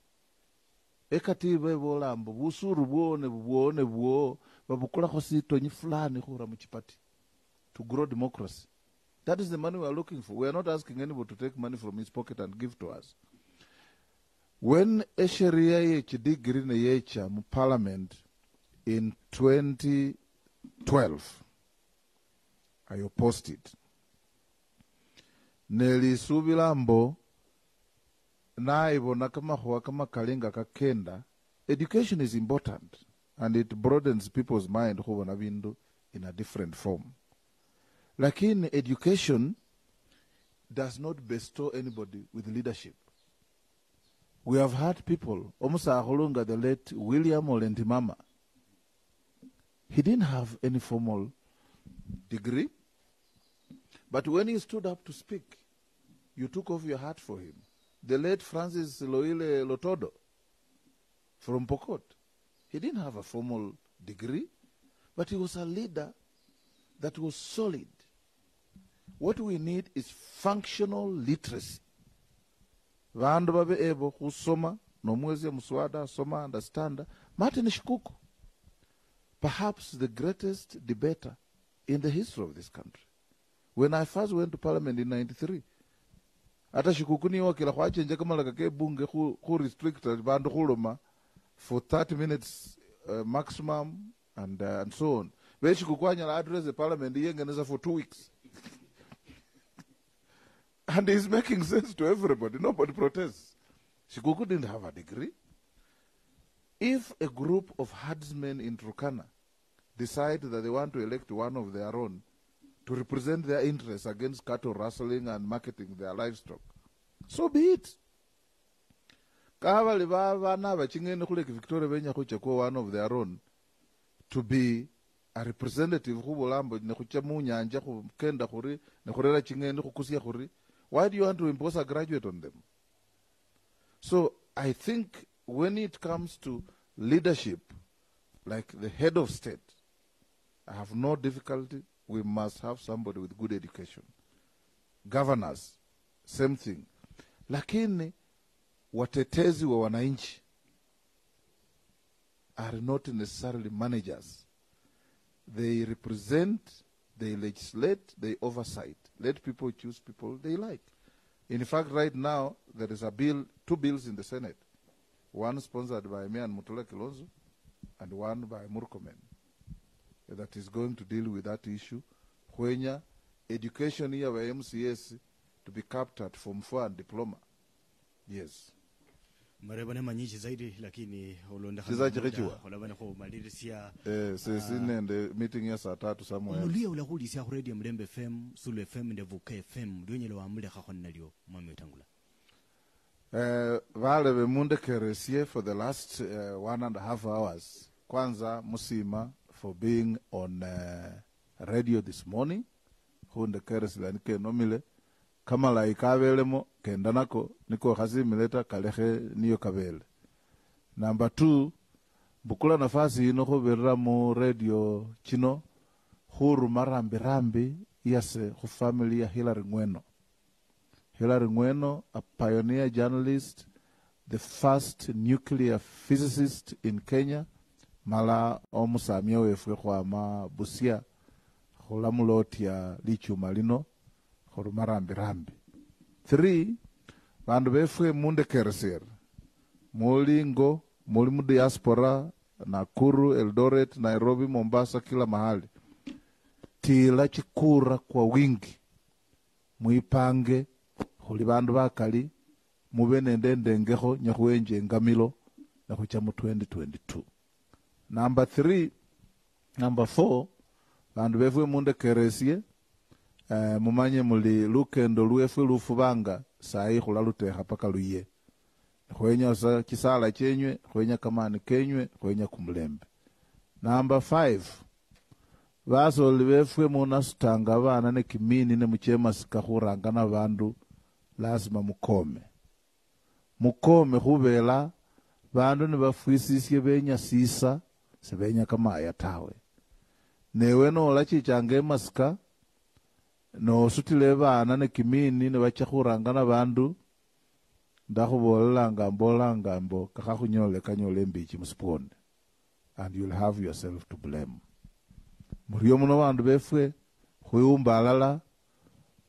Ekatibe bolambo busuru bwone bwo babukula khosito nyi fulani khura mu chipati to grow democracy. That is the money we are looking for. We are not asking anybody to take money from his pocket and give to us. When a Sharia HD green yecha mu parliament in 2012, I opposed it. Neli subilambo na ibona kama huwa kama kalinga kakenda. Education is important and it broadens people's mind huwa na bindu in a different form. Lakini education does not bestow anybody with leadership. We have had people, Omusa Aholunga, the late William Olentimama. He didn't have any formal degree, but when he stood up to speak, you took off your hat for him. The late Francis Loile Lotodo from Pokot. He didn't have a formal degree, but he was a leader that was solid. What we need is functional literacy. Vandu babe ebo kusoma, nomwezi muswada, soma, understand. Martin Shikuku, perhaps the greatest debater in the history of this country. When I first went to parliament in 93, ata Shikuku ni wakila kwa chenja kama lakake bunge who restricted bandu huloma for 30 minutes maximum and so on. When Shikuku anyala address the parliament, yengeneza for 2 weeks. And he's making sense to everybody. Nobody protests. Shikuku didn't have a degree. If a group of herdsmen in Turkana decide that they want to elect one of their own to represent their interests against cattle rustling and marketing their livestock, so be it. Victoria one of their own to be a representative who will why do you want to impose a graduate on them? So I think when it comes to leadership, like the head of state, I have no difficulty. We must have somebody with good education. Governors, same thing. Lakini watetezi wa wananchi are not necessarily managers. They represent, they legislate, they oversight. Let people choose people they like. In fact, right now, there is a bill, 2 bills in the Senate. One sponsored by me and Mutula Kilonzo, and one by Murkomen, that is going to deal with that issue. When education here by MCS to be capped at Form 4 and diploma. Yes. Marebane manyishi zaidi lakini ulonda ulabane ko malirisia sesine and meeting ya saa 3 somewhere. Mulia ulahulisia ku Radio Mlembe FM, Sulwe FM and Vuka FM dunyelo amule khakonnalyo Mama Wetangula. Vale bemunde keresie for the last 1.5 hours. Kwanza Musima for being on radio this morning. Hunde keresila nike nomile. Kama la ikabelemo kendanako niko khazimileta kalehe niyo kabele. Number 2, bukula nafasi ino khuberera mu radio chino huru marambi yase khu family ya Hilary Ngweno. Hilary Ngweno, a pioneer journalist, the first nuclear physicist in Kenya, mala omusamia wefwe kwa Busia khulamuloti ya lichuma lino marambi. 3, bandu befwe munde kereser. Mulingo, mulimu diaspora, Nakuru, Eldoret, Nairobi, Mombasa, kila mahali. Tila chikura kwa wingi. Muipange, huli bandu bakali, mube ndendengeho nyahuenje ngamilo, na kuchamu 2022. Number 4, bandu befwe munde keresie, mumanye muli lukendo luefwe lufubanga sai khulalutekha paka luye khwenya sa kisala chenywe khwenya kamani kenywe khwenya kumulembe. Number 5, basoli befwe munasutanga bana ne kimini ne muchema sikakhuranga na bandu lazima mukome khubela bandu ne bafwisisye benya sisa sebenya kama ayatawe newe no lachichanga emasika no sutile bana ne kimini ne bachakhuranga na bandu ndakhubolanga mbo kakhakhunyola kanyole mbichi musiponde, and you'll have yourself to blame. Muriyo muno bandu befwe khuyumba alala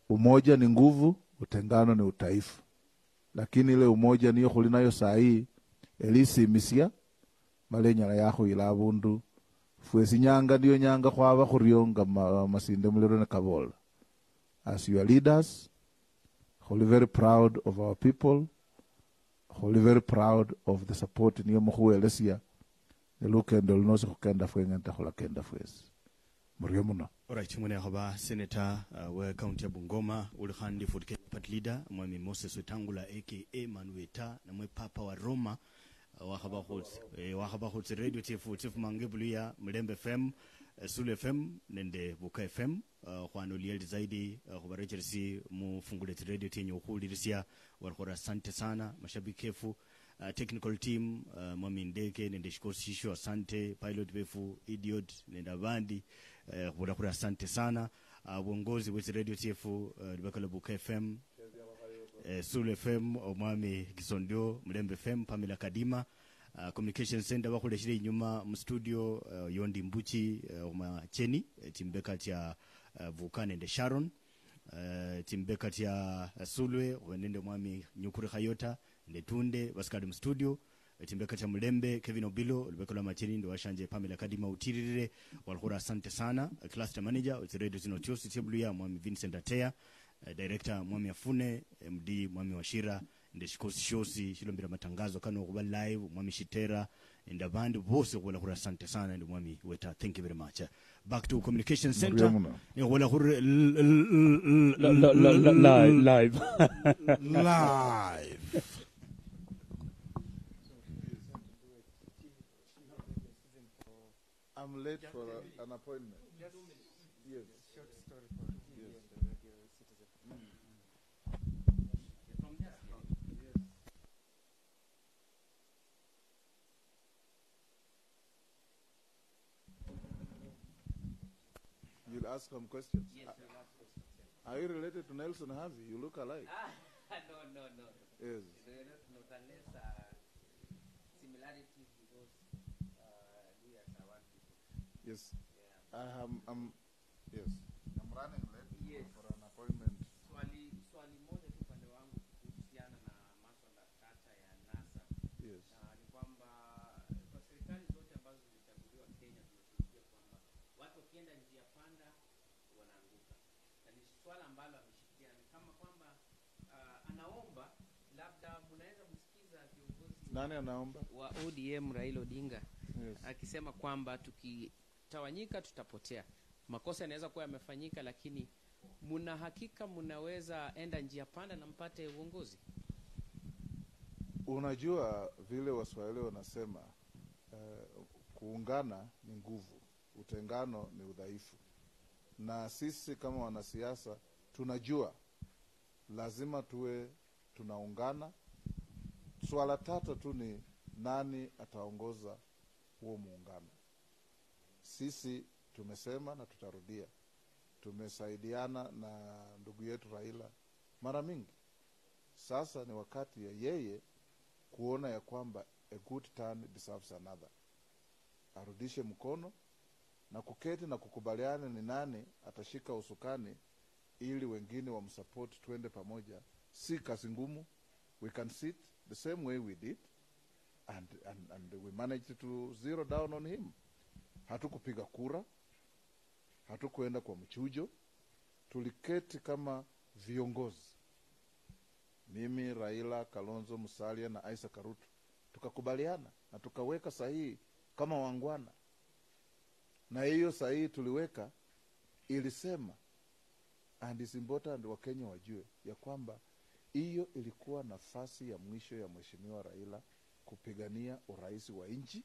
umoja ni nguvu, utengano ni utaifu. Lakini ile umoja niyo khuli nayo saa hii elisimisia malenyala yakho ila abundu fwesi nyanga ndiyo nyanga khwaba khuryo nga masinde mulero ne kabola. As your leaders, khuli very proud of our people, khuli very proud of the support niyo mukhuwelesia nelukendo lunosi khukenda fwengenta khula kenda fwesi muryo muno. Alright, mwene khaba senator we county ya Bungoma uli khandi for party leader mwami Moses Wetangula aka Manueta na mwe papa wa Roma wakhaba khutsi radio chief mangebulia Mlembe FM, Sulwe FM nende Buka FM khwano lieli zaidi khubarecheresi mufungule radio tenyo khulirisia walikhora asante sana mashabiki efu technical team mwami Ndeke nende shikosisho asante pilot befu idiot nende abandi khubula asante sana uongozi wa radio chifu libakala Buka FM, Sulwe FM omwami Kisondio, Mlembe FM Pamela Kadima, communication center bakhuleshire inyuma mu studio Yondi Mbuchi Cheni timbeka tia Vuka nende Sharon, timbeka tia Sulwe wenende mwami Nyukuri Khayota nende Tunde baskadi mu studio, timbeka tia Mlembe Kevin Obilo libekala macheni ndo washanje Pamela Kadima utirire walkhura asante sana. Cluster manager radio zinotiosi tebluya mwami Vincent Atea, director mwami Afune, MD mwami Washira nde shikosi shilombira matangazo kano kuba live mwami Shitera nda band bose wala khura asante sana nde mwami Weta. Thank you very much. Back to communication center ni wala khura live I'm late for an appointment. Yes. Short story for yes. The radio citizen. From there? Yes. You'll ask some questions? Yes, I'll ask questions. Are you related to Nelson Harvey? You look alike. No. Yes. Not unless similarities with those we as our people. Yes. Yeah. Yes. I'm running late Yes. for an appointment. Swali moja tu pande wangu kuhusiana na masuala tata ya NASA. Yes. Ni kwamba kwa serikali zote ambazo zilichaguliwa Kenya tumeshuhudia kwamba watu wakienda njia panda wanaanguka. Na ni swala ambalo ameshikilia ni kama kwamba anaomba labda mnaweza msikiza viongozi Nani anaomba? wa ODM Raila Odinga. Yes. Akisema kwamba tukitawanyika tutapotea. Makosa yanaweza kuwa yamefanyika, lakini muna hakika mnaweza enda njia panda na mpate uongozi. Unajua vile Waswahili wanasema kuungana ni nguvu, utengano ni udhaifu. Na sisi kama wanasiasa tunajua lazima tuwe tunaungana. Swala tata tu ni nani ataongoza huo muungano. Sisi tumesema na tutarudia, tumesaidiana na ndugu yetu Raila mara mingi. Sasa ni wakati ya yeye kuona ya kwamba a good turn deserves another. Arudishe mkono na kuketi na kukubaliana ni nani atashika usukani ili wengine wamsupport twende pamoja. Si kazi ngumu. We can sit the same way we did and we managed to zero down on him. Hatukupiga kura, hatukuenda kwa mchujo, tuliketi kama viongozi. Mimi, Raila, Kalonzo, Musalia na Isaac Karutu tukakubaliana na tukaweka sahihi kama wangwana. Na hiyo sahihi tuliweka ilisema, and it's important wa Kenya wajue ya kwamba hiyo ilikuwa nafasi ya mwisho ya Mheshimiwa Raila kupigania urais wa nchi,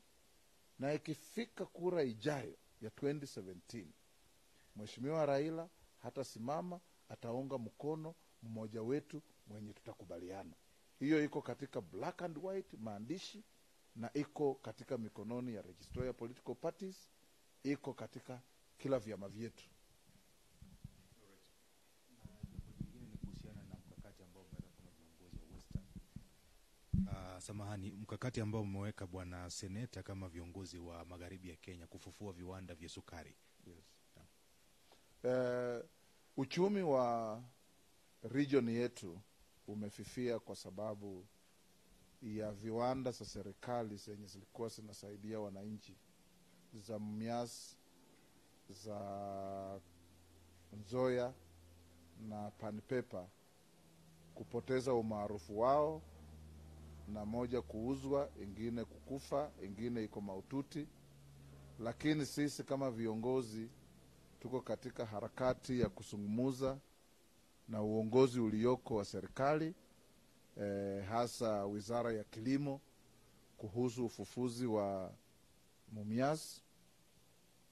na ikifika kura ijayo ya 2017 Mheshimiwa Raila hata simama, ataunga mkono mmoja wetu mwenye tutakubaliana. Hiyo iko katika black and white maandishi, na iko katika mikononi ya registrar ya political parties, iko katika kila vyama vyetu. Samahani, mkakati ambao umeweka bwana seneta kama viongozi wa magharibi ya Kenya kufufua viwanda vya sukari. Yes. Uchumi wa region yetu umefifia kwa sababu ya viwanda za serikali zenye zilikuwa zinasaidia wananchi, za Mumias, za Nzoia na Panpepa kupoteza umaarufu wao, na moja kuuzwa, ingine kukufa, ingine iko maututi. Lakini sisi kama viongozi tuko katika harakati ya kusungumuza na uongozi ulioko wa serikali, hasa Wizara ya Kilimo, kuhusu ufufuzi wa Mumias.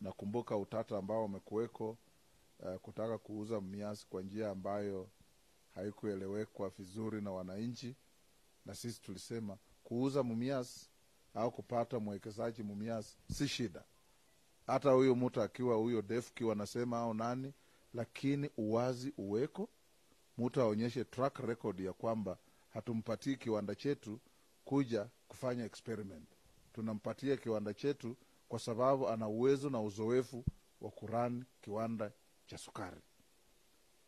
Na kumbuka utata ambao umekuweko, kutaka kuuza Mumias kwa njia ambayo haikuelewekwa vizuri na wananchi. Na sisi tulisema kuuza Mumias au kupata mwekezaji Mumias si shida, hata huyo mtu akiwa huyo defki wanasema au nani, lakini uwazi uweko, mtu aonyeshe track record ya kwamba hatumpatii kiwanda chetu kuja kufanya experiment. Tunampatia kiwanda chetu kwa sababu ana uwezo na uzoefu wa kurani kiwanda cha sukari.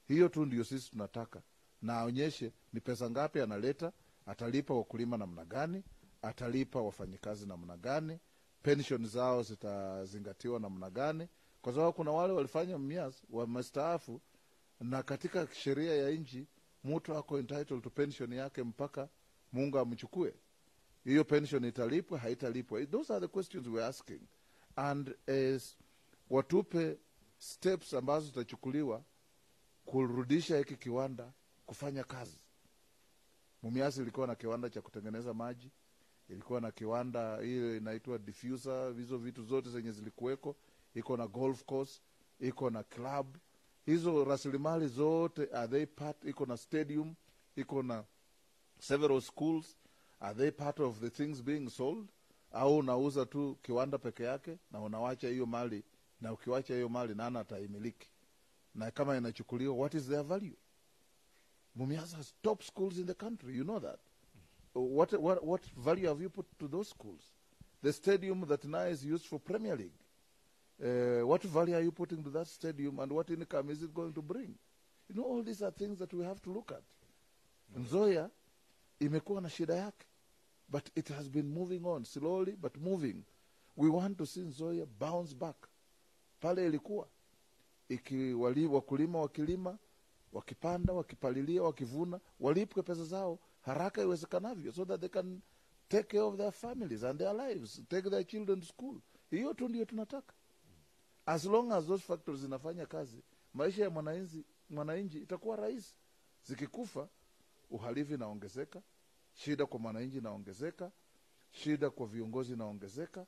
Hiyo tu ndio sisi tunataka, na aonyeshe ni pesa ngapi analeta, atalipa wakulima namna gani, atalipa wafanyikazi namna gani, pension zao zitazingatiwa namna gani, kwa sababu kuna wale walifanya Mumias wamestaafu, na katika sheria ya nchi mtu ako entitled to pension yake mpaka Mungu amchukue. Hiyo pension italipwa, haitalipwa? Those are the questions we're asking. And as watupe steps ambazo zitachukuliwa kurudisha hiki kiwanda kufanya kazi. Mumias ilikuwa na kiwanda cha kutengeneza maji, ilikuwa na kiwanda ile inaitwa diffuser, hizo vitu zote zenye zilikuweko, iko na golf course, iko na club. Hizo rasilimali zote, are they part? Iko na stadium, iko na several schools. Are they part of the things being sold? Au unauza tu kiwanda peke yake na unawacha hiyo mali, na ukiwacha hiyo mali nani ataimiliki? Na kama inachukuliwa, what is their value? Mumias has top schools in the country, you know that. What value have you put to those schools? The stadium that now is used for Premier League, what value are you putting to that stadium, and what income is it going to bring? You know, all these are things that we have to look at. Nzoia imekuwa na shida yake, but it has been moving on slowly but moving. We want to see Nzoia bounce back pale ilikuwa wakulima wakilima, wakipanda, wakipalilia, wakivuna, walipwe pesa zao haraka iwezekanavyo, so that they can take care of their families and their lives, take their children to school. Hiyo tu ndio tunataka. As long as those factors zinafanya kazi, maisha ya mwananchi itakuwa rahisi. Zikikufa, uhalifu inaongezeka, shida kwa mwananchi inaongezeka, shida kwa viongozi inaongezeka,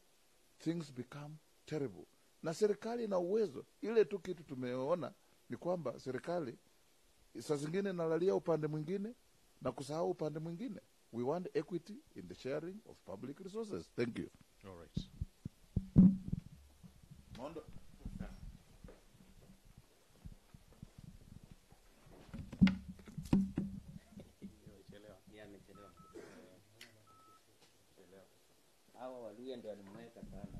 things become terrible. Na serikali ina uwezo. Ile tu kitu tumeona ni kwamba serikali saa zingine inalalia upande mwingine na kusahau upande mwingine. We want equity in the sharing of public resources. Thank you. All right. Mondo. Hawa Waluya ndio walimweka sana.